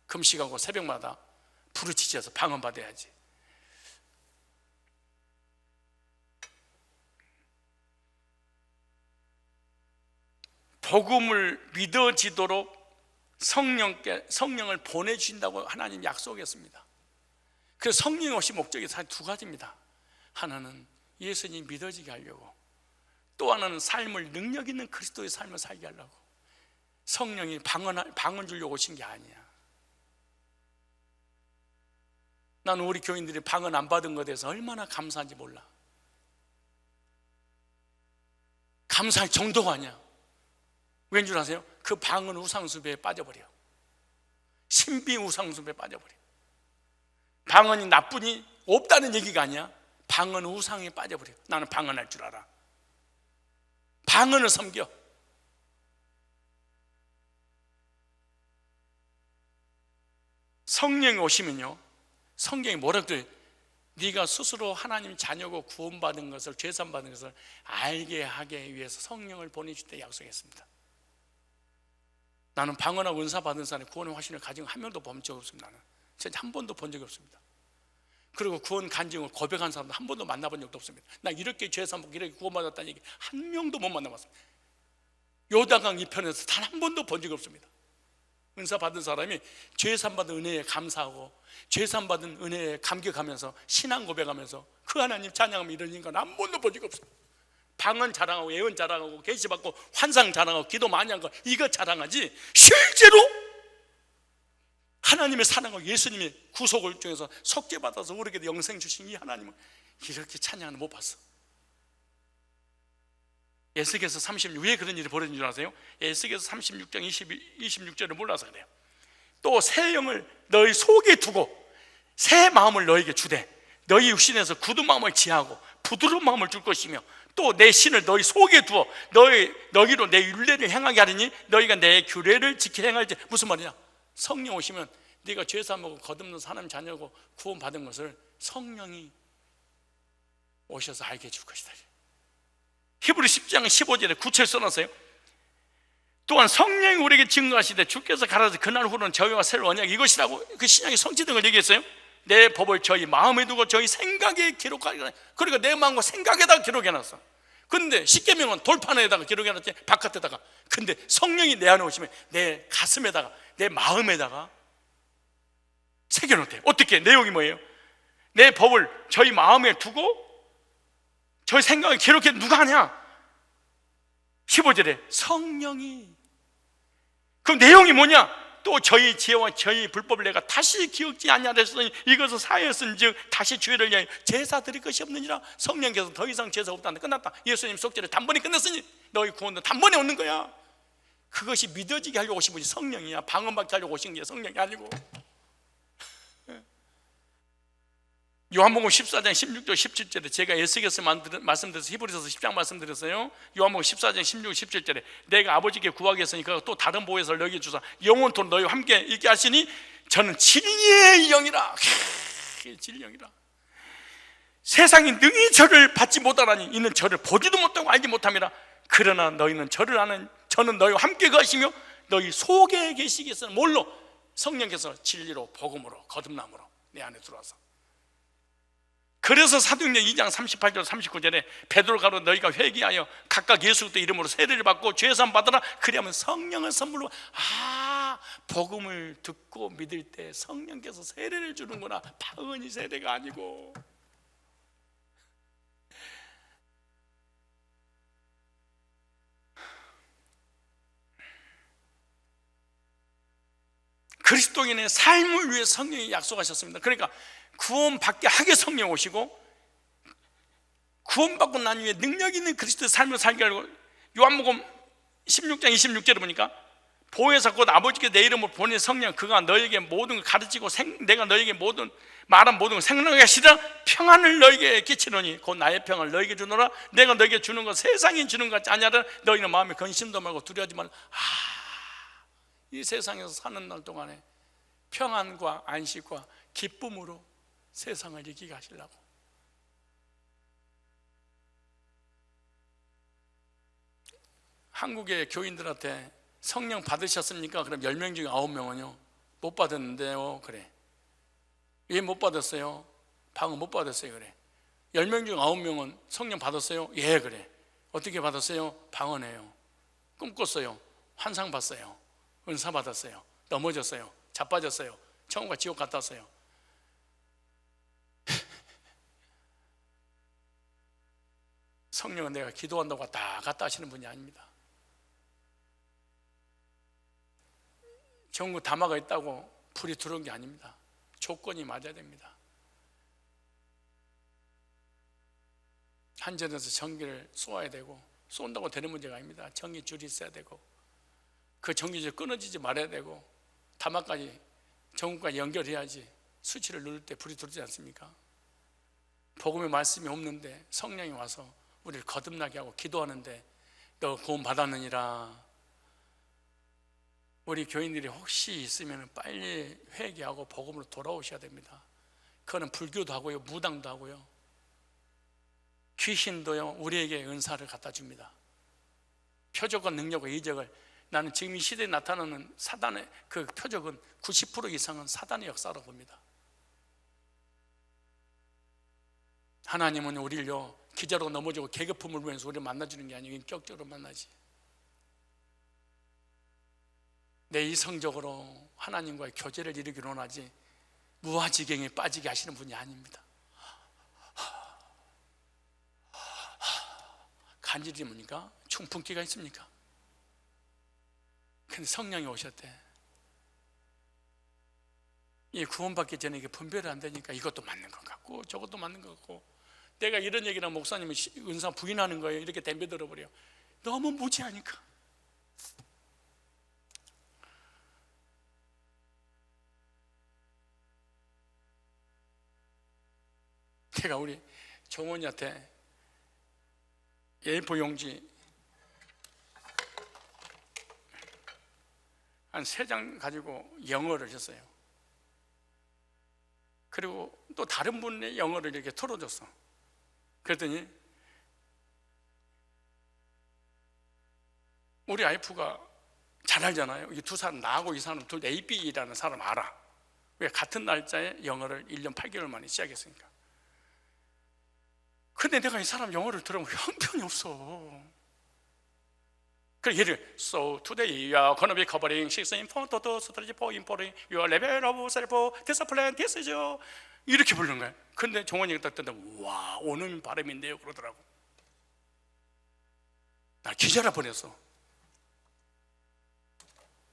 금식하고 새벽마다 부르짖어서 방언 받아야지. 복음을 믿어지도록 성령을 보내주신다고 하나님 약속했습니다. 그래서 성령이 오신 목적이 사실 두 가지입니다. 하나는 예수님 믿어지게 하려고, 또 하나는 삶을, 능력 있는 그리스도의 삶을 살게 하려고. 성령이 방언 주려고 오신 게 아니야. 나는 우리 교인들이 방언 안 받은 것에 대해서 얼마나 감사한지 몰라. 감사할 정도가 아니야. 왠 줄 아세요? 그 방언 우상숭배에 빠져버려. 신비 우상숭배에 빠져버려. 방언이 나쁘니 없다는 얘기가 아니야. 방언 우상에 빠져버려. 나는 방언할 줄 알아. 방언을 섬겨. 성령이 오시면요, 성경이 뭐라고 그래요? 네가 스스로 하나님 자녀고 구원받은 것을, 죄산받은 것을 알게 하기 위해서 성령을 보내줄 때 약속했습니다. 나는 방언하고 은사 받은 사람이 구원의 확신을 가진 한 명도 본 적이 없습니다. 나는 진짜 한 번도 본 적이 없습니다. 그리고 구원 간증을 고백한 사람도 한 번도 만나본 적도 없습니다. 나 이렇게 죄산받고 이렇게 구원받았다는 얘기 한 명도 못 만나봤습니다. 요단강 이편에서 단 한 번도 본 적이 없습니다. 은사 받은 사람이 죄산 받은 은혜에 감사하고 죄산 받은 은혜에 감격하면서 신앙 고백하면서 그 하나님 찬양하면 이런 인간 한 번도 본 적 없어. 방언 자랑하고 예언 자랑하고 계시 받고 환상 자랑하고 기도 많이 한 거 이거 자랑하지, 실제로 하나님의 사랑하고 예수님의 구속을 통해서 속죄받아서 우리에게 영생 주신 이 하나님은 이렇게 찬양하는 못 봤어. 에스겔서 36, 왜 그런 일이 벌어진 줄 아세요? 에스겔서 36장 26절을 몰라서 그래요. 또 새 영을 너희 속에 두고 새 마음을 너희에게 주되 너희 육신에서 굳은 마음을 지하고 부드러운 마음을 줄 것이며 또 내 신을 너희 속에 두어 너희로 내 율례를 행하게 하리니 너희가 내 규례를 지켜 행할지. 무슨 말이냐? 성령 오시면 네가 죄 사하고 거듭나서 하나님 자녀고 구원 받은 것을 성령이 오셔서 알게 해줄 것이다. 히브리 10장 15절에 구체를 써놨어요. 또한 성령이 우리에게 증거하시되 주께서 가라사대 그날 후로는 저희와 새 언약 이것이라고 그 신약의 성취된 걸 얘기했어요. 내 법을 저희 마음에 두고 저희 생각에 기록하리라. 그러니까 내 마음과 생각에다가 기록해놨어. 근데 십계명은 돌판에다가 기록해놨지, 바깥에다가. 근데 성령이 내 안에 오시면 내 가슴에다가 내 마음에다가 새겨놓대. 어떻게? 내용이 뭐예요? 내 법을 저희 마음에 두고 저희 생각을 기록해. 누가 하냐? 15절에 성령이. 그럼 내용이 뭐냐? 또 저희 지혜와 저희 불법을 내가 다시 기억지 아니하였으니 이것을 사하였은즉 다시 주의를 위하여 제사 드릴 것이 없느니라. 성령께서 더 이상 제사 없다는데 끝났다. 예수님 속죄를 단번에 끝냈으니 너희 구원도 단번에 오는 거야. 그것이 믿어지게 하려고 오신 분이 성령이야. 방언받게 하려고 오신 게 성령이 아니고. 요한복음 14장 16절 17절에 제가 에스겔서 말씀드려서 히브리서서 10장 말씀드렸어요. 요한복음 14장 16, 17절에 내가 아버지께 구하겠으니까 또 다른 보혜사를 너희에게 주사 영원토록 너희와 함께 있게 하시니 저는 진리의 영이라. 진리의 영이라. 세상이 능히 저를 받지 못하라니 이는 저를 보지도 못하고 알지 못함이라. 그러나 너희는 저를 아는 저는 너희와 함께 가시며 너희 속에 계시겠으나 뭘로? 성령께서 진리로 복음으로 거듭남으로 내 안에 들어와서. 그래서 사도행전 2장 38절 39절에 베드로 가로 너희가 회개하여 각각 예수 그리스도 이름으로 세례를 받고 죄사함 받으라. 그리하면 성령을 선물로. 복음을 듣고 믿을 때 성령께서 세례를 주는구나. 방언이 세례가 아니고. 그리스도인의 삶을 위해 성령이 약속하셨습니다. 그러니까 구원받게 하게 성령 오시고 구원받고 난 후에 능력 있는 그리스도의 삶을 살게 하고. 요한복음 16장 26절에 보니까 보혜사 곧 아버지께 내 이름으로 보낸 성령 그가 너에게 모든 걸 가르치고 내가 너에게 말한 모든 걸 생각하게 하시라. 평안을 너에게 끼치노니 곧 나의 평안을 너에게 주노라. 내가 너에게 주는 건 세상이 주는 것 같지 아니하라. 너희는 마음에 근심도 말고 두려워하지 말라. 이 세상에서 사는 날 동안에 평안과 안식과 기쁨으로 세상을 이기게 하시려고. 한국의 교인들한테 성령 받으셨습니까? 그럼 10명 중에 9명은요 못 받았는데요. 그래. 왜 못 받았어요? 방언 못 받았어요. 그래. 10명 중 9명은 성령 받았어요? 예. 그래. 어떻게 받았어요? 방언해요. 꿈꿨어요. 환상 봤어요. 은사 받았어요. 넘어졌어요. 자빠졌어요. 천국과 지옥 갔다 왔어요. 성령은 내가 기도한다고 왔다 갔다 하시는 분이 아닙니다. 전국 담화가 있다고 불이 들어온 게 아닙니다. 조건이 맞아야 됩니다. 한전에서 전기를 쏘아야 되고, 쏜다고 되는 문제가 아닙니다. 전기 줄이 있어야 되고, 그 전기줄 끊어지지 말아야 되고, 담화까지 전국까지 연결해야지 수치를 누를 때 불이 들어오지 않습니까? 복음의 말씀이 없는데 성령이 와서 우리를 거듭나게 하고 기도하는데 너 구원 받았느니라. 우리 교인들이 혹시 있으면 빨리 회개하고 복음으로 돌아오셔야 됩니다. 그거는 불교도 하고요, 무당도 하고요, 귀신도요 우리에게 은사를 갖다 줍니다. 표적과 능력과 이적을. 나는 지금 이 시대에 나타나는 사단의 그 표적은 90% 이상은 사단의 역사로 봅니다. 하나님은 우리를요 기자로 넘어지고 계급품을 보면서 우리를 만나주는 게 아니고 인격적으로 만나지. 내 이성적으로 하나님과의 교제를 이루기로 원하지 무아지경에 빠지게 하시는 분이 아닙니다. 간질이 뭡니까? 충풍기가 있습니까? 근데 성령이 오셨대. 이 구원받기 전에 이게 분별이 안 되니까 이것도 맞는 것 같고 저것도 맞는 것 같고, 내가 이런 얘기랑 목사님은 은사 부인하는 거예요. 이렇게 덤벼들어 버려. 너무 무지하니까. 제가 우리 종원이한테 A4 용지 한 3장 가지고 영어를 했어요. 그리고 또 다른 분의 영어를 이렇게 털어줬어. 그랬더니 우리 와이프가 잘 알잖아요. 이 두 사람, 나하고 이 사람 둘 AB라는 사람 알아. 왜? 같은 날짜에 영어를 1년 8개월 만에 시작했으니까. 근데 내가 이 사람 영어를 들으면 형편이 없어. 그래, 예를 So today you are gonna be covering 6 important strategy for improving your level of self-discipline. This is your 이렇게 부르는 거야. 근데 종원이가 딱 듣는데 와, 오는 바람인데요 그러더라고. 나 기절할 뻔했어.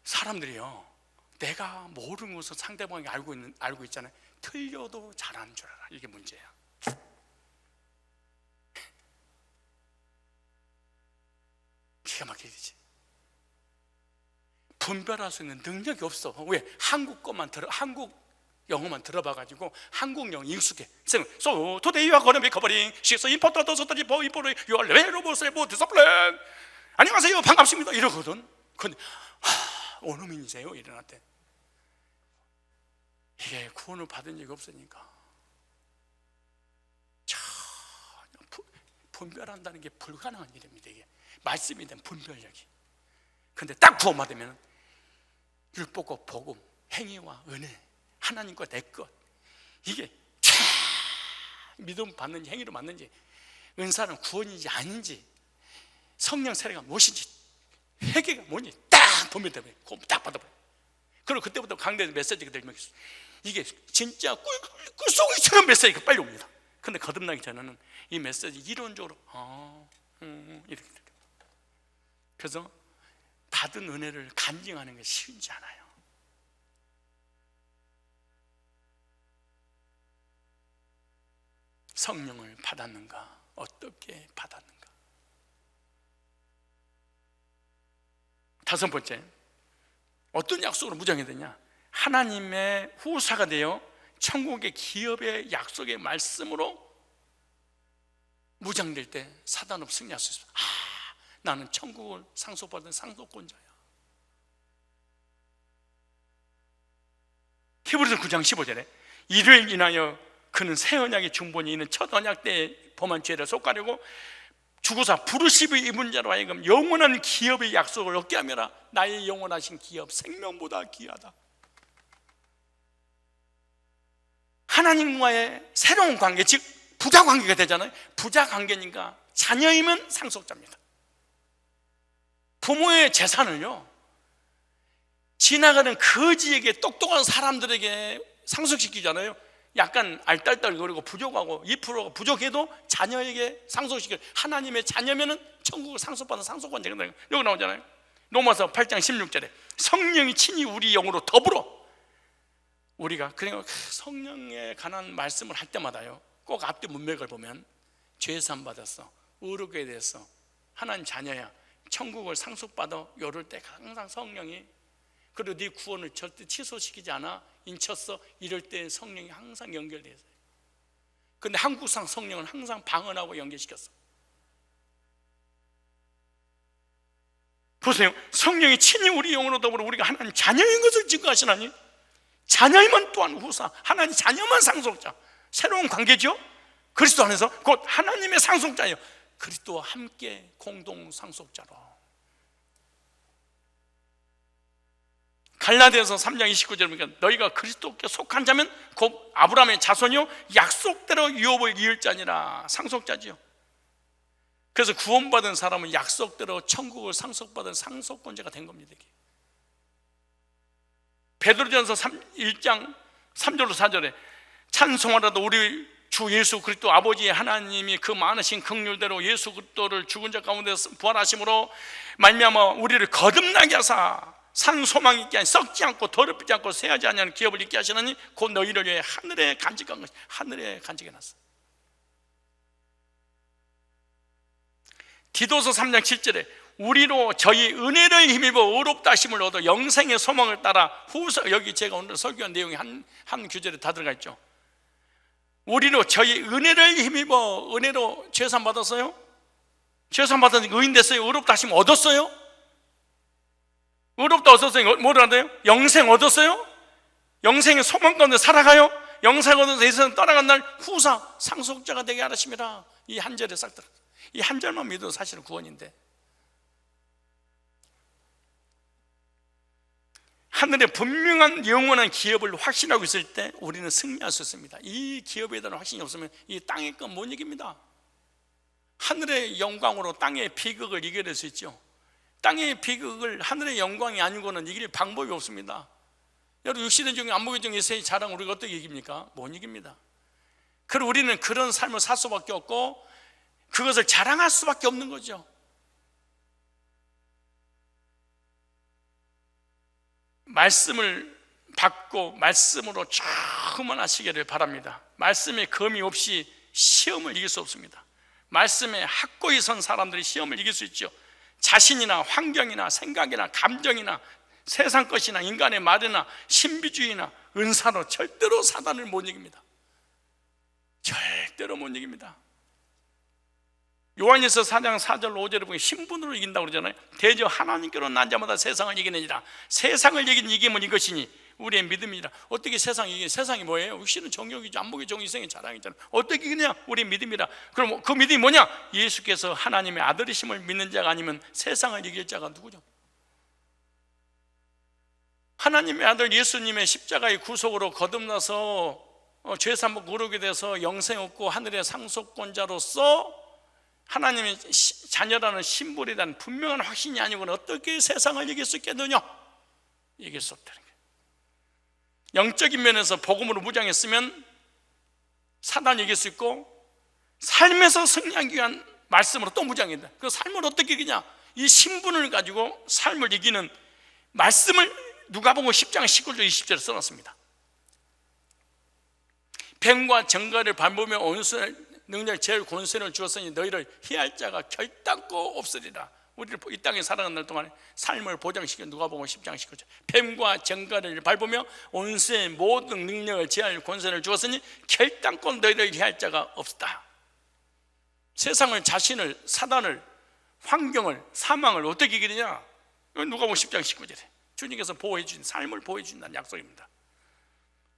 사람들이요, 내가 모르는 것을 상대방이 알고 있잖아요. 틀려도 잘하는 줄 알아. 이게 문제야. 기가 막히지. 분별할 수 있는 능력이 없어. 왜? 한국 영어만 들어봐가지고 한국 영어 익숙해. So today you are going to be covering 6 important strategy for improving your level of self-discipline. 안녕하세요, 반갑습니다 이러거든. 근데 원어민이세요? 일어났대. 이게 구원을 받은 적이 없으니까 전혀 분별한다는 게 불가능한 일입니다. 이게 말씀이 된 분별력이. 근데 딱 구원받으면 율법과 복음, 행위와 은혜, 하나님과 내 것, 이게 믿음 받는지 행위로 맞는지, 은사는 구원인지 아닌지, 성령 세례가 무엇인지, 회개가 뭔지 딱 분별되면 딱 받아버려. 그리고 그때부터 강대에서 메시지가 들면 이게 진짜 꿀송이처럼 메시지가 빨리 옵니다. 근데 거듭나기 전에는 이 메시지 이론적으로 이렇게 돼요. 그래서 받은 은혜를 간증하는 게 쉬운지 않아요. 성령을 받았는가? 어떻게 받았는가? 5번째, 어떤 약속으로 무장이 되냐? 하나님의 후사가 되어 천국의 기업의 약속의 말씀으로 무장될 때 사단으로 승리할 수 있습니다. 나는 천국을 상속받은 상속권자야. 히브리서 9장 15절에 이를 인하여 그는 새 언약의 중본이 있는 첫 언약 때의 범한 죄를 속가려고 주고사 부르심을 입은 자로 하여금 영원한 기업의 약속을 얻게 하며라. 나의 영원하신 기업, 생명보다 귀하다. 하나님과의 새로운 관계, 즉 부자 관계가 되잖아요. 부자 관계니까 자녀이면 상속자입니다. 부모의 재산을요, 지나가는 거지에게, 똑똑한 사람들에게 상속시키잖아요. 약간 알딸딸거리고 부족하고 2%가 부족해도 자녀에게 상속시켜요. 하나님의 자녀면은 천국을 상속받는 상속권자가 된다. 여기 나오잖아요. 로마서 8장 16절에 성령이 친히 우리 영으로 더불어, 우리가 그러니까 성령에 관한 말씀을 할 때마다요, 꼭 앞뒤 문맥을 보면 죄사함 받았어, 의롭게 됐어, 하나님 자녀야, 천국을 상속받아, 이럴 때 항상 성령이, 그리고 네 구원을 절대 취소시키지 않아, 인쳤어, 이럴 때 성령이 항상 연결되어 있어요. 근데 한국상 성령은 항상 방언하고 연결시켰어. 보세요, 성령이 친히 우리 영으로 더불어 우리가 하나님 자녀인 것을 증거하시나니, 자녀이면 또한 후사, 하나님 자녀만 상속자, 새로운 관계죠. 그리스도 안에서 곧 하나님의 상속자예요. 그리스도와 함께 공동 상속자로. 갈라디아서 3장 29절 보니까 너희가 그리스도께 속한 자면 곧 아브라함의 자손이요 약속대로 유업을 이을 자니라. 상속자지요. 그래서 구원받은 사람은 약속대로 천국을 상속받은 상속권자가 된 겁니다. 이게. 베드로전서 1장 3절로 4절에 찬송하라도 우리 주 예수 그리스도 아버지 하나님이 그 많으신 긍휼대로 예수 그리스도를 죽은 자 가운데서 부활하심으로 말미암아 우리를 거듭나게 하사 산 소망 있게 하니 썩지 않고 더럽히지 않고 쇠하지 않는 기업을 있게 하시나니 곧 너희를 위해 하늘에 간직한 것이 하늘에 간직해놨어. 디도서 3장 7절에 우리로 저희 은혜를 힘입어 의롭다 하심을 얻어 영생의 소망을 따라 후서, 여기 제가 오늘 설교한 내용이 한 구절에 다 들어가 있죠. 우리로 저희 은혜를 힘입어, 은혜로 죄산 받았어요? 죄산 받았으니까 의인 됐어요? 의롭다 하시면 얻었어요? 의롭다 얻었어요? 뭐를 한대요? 영생 얻었어요? 영생의 소망 가운데 살아가요? 영생 얻어서 이 세상 떠나간 날 후사 상속자가 되게 하라십니다. 이 한 절에 싹 들어. 이 한 절만 믿어도 사실은 구원인데, 하늘의 분명한 영원한 기업을 확신하고 있을 때 우리는 승리할 수 있습니다. 이 기업에 대한 확신이 없으면 이 땅의 건 못 이깁니다. 하늘의 영광으로 땅의 비극을 이겨낼 수 있죠. 땅의 비극을 하늘의 영광이 아니고는 이길 방법이 없습니다. 여러분, 육신의 중에 안목의 중에 세 자랑 우리가 어떻게 이깁니까? 못 이깁니다. 그럼 우리는 그런 삶을 살 수밖에 없고 그것을 자랑할 수밖에 없는 거죠. 말씀을 받고 말씀으로 충만하시기를 바랍니다. 말씀에 금이 없이 시험을 이길 수 없습니다. 말씀에 확고히 선 사람들이 시험을 이길 수 있죠. 자신이나 환경이나 생각이나 감정이나 세상 것이나 인간의 말이나 신비주의나 은사로 절대로 사단을 못 이깁니다. 절대로 못 이깁니다. 요한일서 4장 4절 5절에 보면 신분으로 이긴다고 그러잖아요. 대저 하나님께로 난 자마다 세상을 이기느니라. 세상을 이긴 이김은 이것이니 우리의 믿음이라. 어떻게 세상이 이게? 세상이 뭐예요? 육신은 정욕이죠. 안목의 정 이생의 자랑이잖아요. 어떻게 이기냐? 우리의 믿음이라. 그럼 그 믿음이 뭐냐? 예수께서 하나님의 아들이심을 믿는 자가 아니면 세상을 이길 자가 누구죠? 하나님의 아들 예수님의 십자가의 구속으로 거듭나서 죄사함을 모르게 돼서 영생 얻고 하늘의 상속권자로서 하나님의 자녀라는 심볼에 대한 분명한 확신이 아니고는 어떻게 세상을 이길 수 있겠느냐? 이길 수 없다는 거예요. 영적인 면에서 복음으로 무장했으면 사단이 이길 수 있고, 삶에서 승리하기 위한 말씀으로 또 무장한다. 그 삶을 어떻게 이기냐? 이 신분을 가지고 삶을 이기는 말씀을 누가복음 10장 19절 20절에 써놨습니다. 뱀과 정갈을 밟으며 온순을 능력 제일 권세를 주었으니 너희를 희할 자가 결단코 없으리라. 우리를 이 땅에 살아가는 날 동안에 삶을 보장시켜 누가복음 10장 19절. 뱀과 정갈을 밟으며 온수의 모든 능력을 제할 권세를 주었으니 결단코 너희를 희할 자가 없다. 세상을, 자신을, 사단을, 환경을, 사망을 어떻게 이기느냐? 누가복음 10장 19절에 주님께서 보호해 주신 삶을 보호해 주신다는 약속입니다.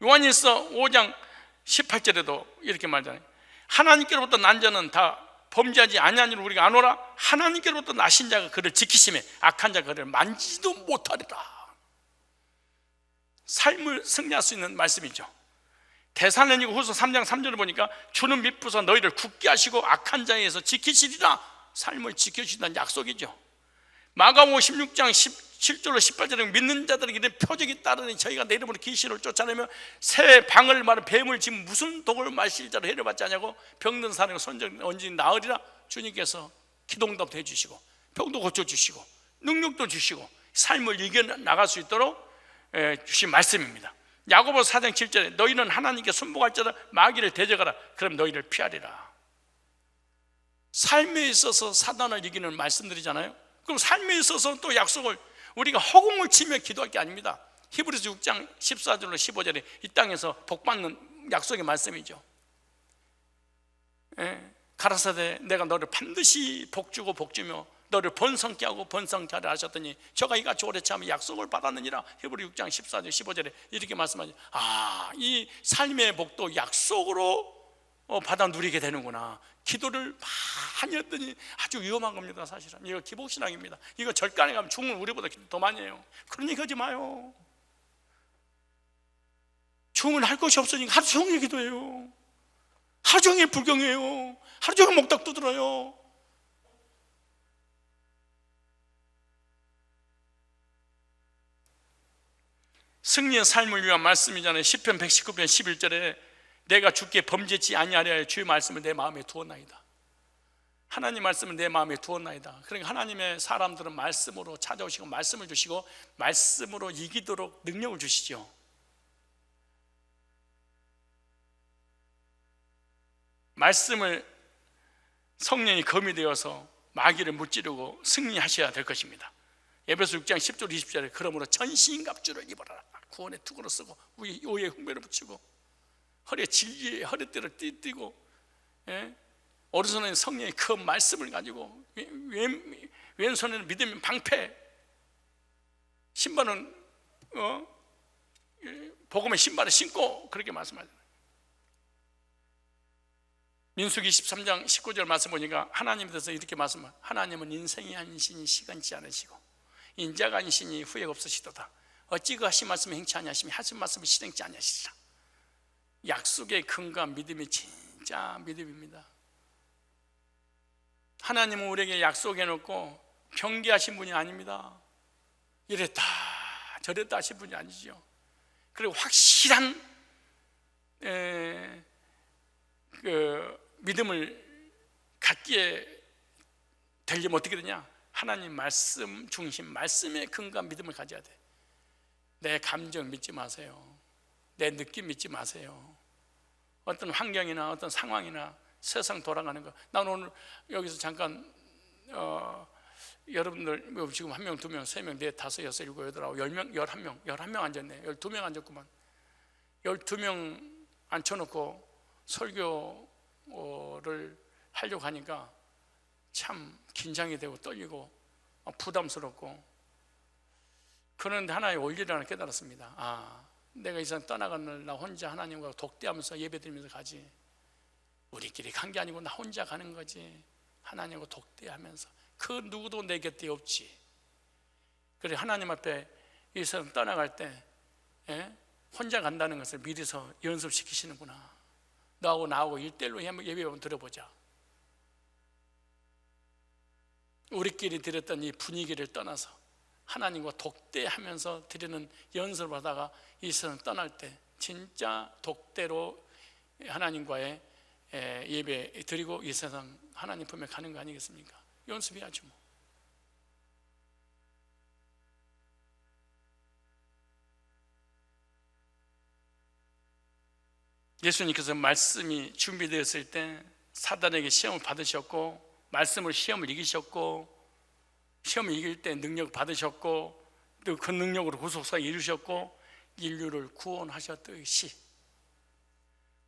요한일서 5장 18절에도 이렇게 말하잖아요. 하나님께로부터 난 자는 다 범죄하지 아니하니로 우리가 아노라. 하나님께로부터 나신 자가 그를 지키심에 악한 자가 그를 만지지도 못하리라. 삶을 승리할 수 있는 말씀이죠. 데살로니가 후서 3장 3절을 보니까 주는 미쁘사 너희를 굳게 하시고 악한 자에 의해서 지키시리라. 삶을 지켜주신다는 약속이죠. 마가복음 16장 17절로 18절에 믿는 자들에게 이런 표적이 따르니 저희가 내 이름으로 귀신을 쫓아내며 새 방을 말해 뱀을 지금 무슨 독을 마실 자로 해를 받지 않냐고 병든 사람이 손정 언제 나으리라. 주님께서 기도응답도 해주시고 병도 고쳐주시고 능력도 주시고 삶을 이겨나갈 수 있도록 주신 말씀입니다. 야고보서 4장 7절에 너희는 하나님께 순복할 자다 마귀를 대적하라. 그럼 너희를 피하리라. 삶에 있어서 사단을 이기는 말씀들이잖아요. 그럼 삶에 있어서 또 약속을 우리가 허공을 치며 기도할 게 아닙니다. 히브리서 6장 14절로 15절에 이 땅에서 복받는 약속의 말씀이죠. 가라사대 내가 너를 반드시 복주고 복주며 너를 번성케 하고 번성케 하라 하셨더니 저가 이같이 오래 참으며 약속을 받았느니라. 히브리 6장 14절 15절에 이렇게 말씀하죠. 이 삶의 복도 약속으로 받아 누리게 되는구나. 기도를 많이 했더니 아주 위험한 겁니다. 사실은 이거 기복신앙입니다. 이거 절간에 가면 죽으면 우리보다 기도 더 많이 해요. 그런 얘기 하지 마요. 죽으면 할 것이 없으니까 하루 종일 기도해요. 하루 종일 불경해요. 하루 종일 목탁 두드려요. 승리의 삶을 위한 말씀이잖아요. 시편 119편 11절에 내가 주께 범죄치 아니하려 주의 말씀을 내 마음에 두었나이다. 하나님 말씀을 내 마음에 두었나이다. 그러니까 하나님의 사람들은 말씀으로 찾아오시고 말씀을 주시고 말씀으로 이기도록 능력을 주시죠. 말씀을 성령이 검이 되어서 마귀를 무찌르고 승리하셔야 될 것입니다. 에베소 6장 10절 20절에 그러므로 전신갑주를 입어라. 구원의 투구를 쓰고 오의 흉배를 붙이고 허리에 진리의 허리띠를 띠고, 오른손에는 성령의 그 말씀을 가지고 왼손에는 믿음의 방패, 신발은 복음의 신발을 신고 그렇게 말씀하잖아요. 민수기 23장 19절 말씀 보니까 하나님에 대해서 이렇게 말씀합니다. 하나님은 인생이 한신이 시간치 않으시고 인자가 한신이 후회가 없으시도다. 어찌 그 하신 말씀을 행치 아니하시며 하신 말씀을 실행치 아니하시리라. 약속의 근거한 믿음이 진짜 믿음입니다. 하나님은 우리에게 약속해놓고 경계하신 분이 아닙니다. 이랬다 저랬다 하신 분이 아니죠. 그리고 확실한 믿음을 갖기에 되려면 어떻게 되냐? 하나님 말씀 중심, 말씀에 근거한 믿음을 가져야 돼. 내 감정 믿지 마세요. 내 느낌 믿지 마세요. 어떤 환경이나 어떤 상황이나 세상 돌아가는 거. 난 오늘 여기서 잠깐 여러분들 지금 1명, 2명, 3명, 4, 5, 6, 7, 8, 10명, 11명 앉았네. 12명 앉았구만. 12명 앉혀놓고 설교를 하려고 하니까 참 긴장이 되고 떨리고 부담스럽고, 그런데 하나의 원리를 하나 깨달았습니다. 내가 이 세상 떠나간 날 나 혼자 하나님과 독대하면서 예배드리면서 가지, 우리끼리 간 게 아니고 나 혼자 가는 거지. 하나님과 독대하면서 그 누구도 내 곁에 없지. 그래 하나님 앞에 이 세상 떠나갈 때 혼자 간다는 것을 미리서 연습시키시는구나. 너하고 나하고 1:1로 예배 한번 드려보자. 우리끼리 드렸던 이 분위기를 떠나서 하나님과 독대하면서 드리는 연습을 하다가 이 세상 떠날 때 진짜 독대로 하나님과의 예배 드리고 이 세상 하나님 품에 가는 거 아니겠습니까? 연습해야죠 뭐. 예수님께서 말씀이 준비되었을 때 사단에게 시험을 받으셨고, 말씀을 시험을 이기셨고, 시험을 이길 때 능력 받으셨고, 또 그 능력으로 구속사 이루셨고 인류를 구원하셨듯이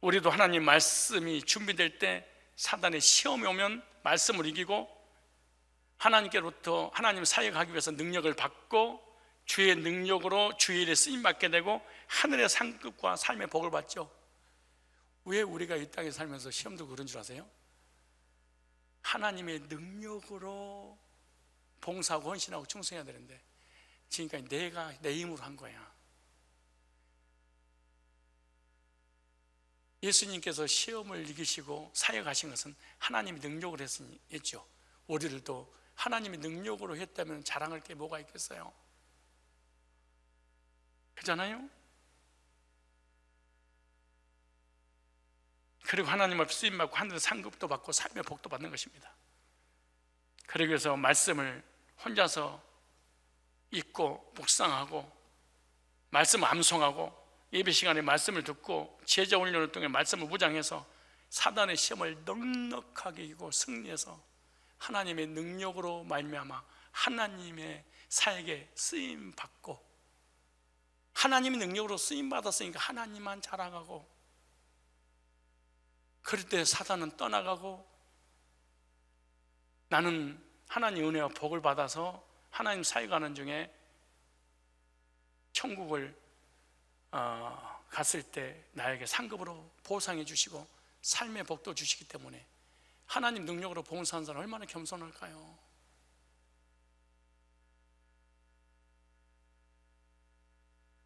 우리도 하나님 말씀이 준비될 때 사단의 시험이 오면 말씀을 이기고 하나님께로부터 하나님 사역하기 위해서 능력을 받고 주의 능력으로 주의 일에 쓰임받게 되고 하늘의 상급과 삶의 복을 받죠. 왜 우리가 이 땅에 살면서 시험도 그런 줄 아세요? 하나님의 능력으로 봉사하고 헌신하고 충성해야 되는데 지금까지 내가 내 힘으로 한 거야. 예수님께서 시험을 이기시고 사역하신 것은 하나님의 능력으로 했죠. 우리들도 하나님의 능력으로 했다면 자랑할 게 뭐가 있겠어요? 그렇잖아요? 그리고 하나님 앞에 쓰임받고 하늘의 상급도 받고 삶의 복도 받는 것입니다. 그래서 말씀을 혼자서 읽고 묵상하고 말씀 암송하고 예배 시간에 말씀을 듣고 제자 훈련을 통해 말씀을 무장해서 사단의 시험을 넉넉하게 이기고 승리해서 하나님의 능력으로 말미암아 하나님의 사역에 쓰임 받고 하나님의 능력으로 쓰임 받았으니까 하나님만 자랑하고, 그럴 때 사단은 떠나가고 나는 하나님 은혜와 복을 받아서 하나님 사역하는 중에 천국을 갔을 때 나에게 상급으로 보상해 주시고 삶의 복도 주시기 때문에 하나님 능력으로 봉사하는 사람 얼마나 겸손할까요?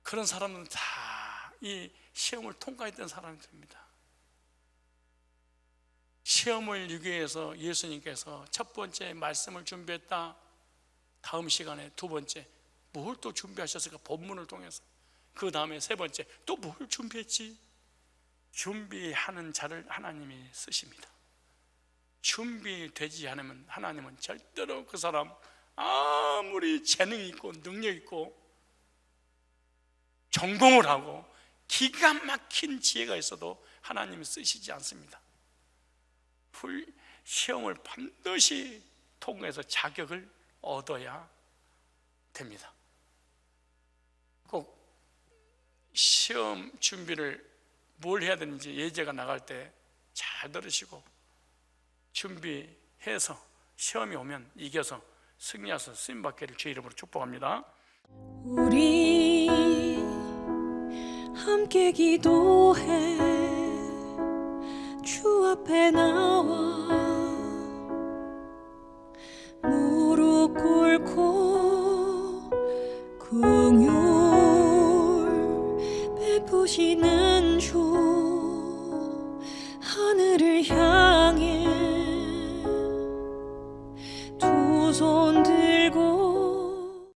그런 사람은 다 이 시험을 통과했던 사람들입니다. 시험을 이기기 위해서 예수님께서 첫 번째 말씀을 준비했다. 다음 시간에 두 번째 뭘 또 준비하셨을까? 본문을 통해서 그 다음에 세 번째, 또 뭘 준비했지? 준비하는 자를 하나님이 쓰십니다. 준비되지 않으면 하나님은 절대로 그 사람 아무리 재능 있고 능력 있고 전공을 하고 기가 막힌 지혜가 있어도 하나님이 쓰시지 않습니다. 시험을 반드시 통해서 자격을 얻어야 됩니다. 꼭 시험 준비를 뭘 해야 되는지 예제가 나갈 때 잘 들으시고 준비해서 시험이 오면 이겨서 승리해서 쓰임받기를 주의 이름으로 축복합니다.
우리 함께 기도해 주 앞에 나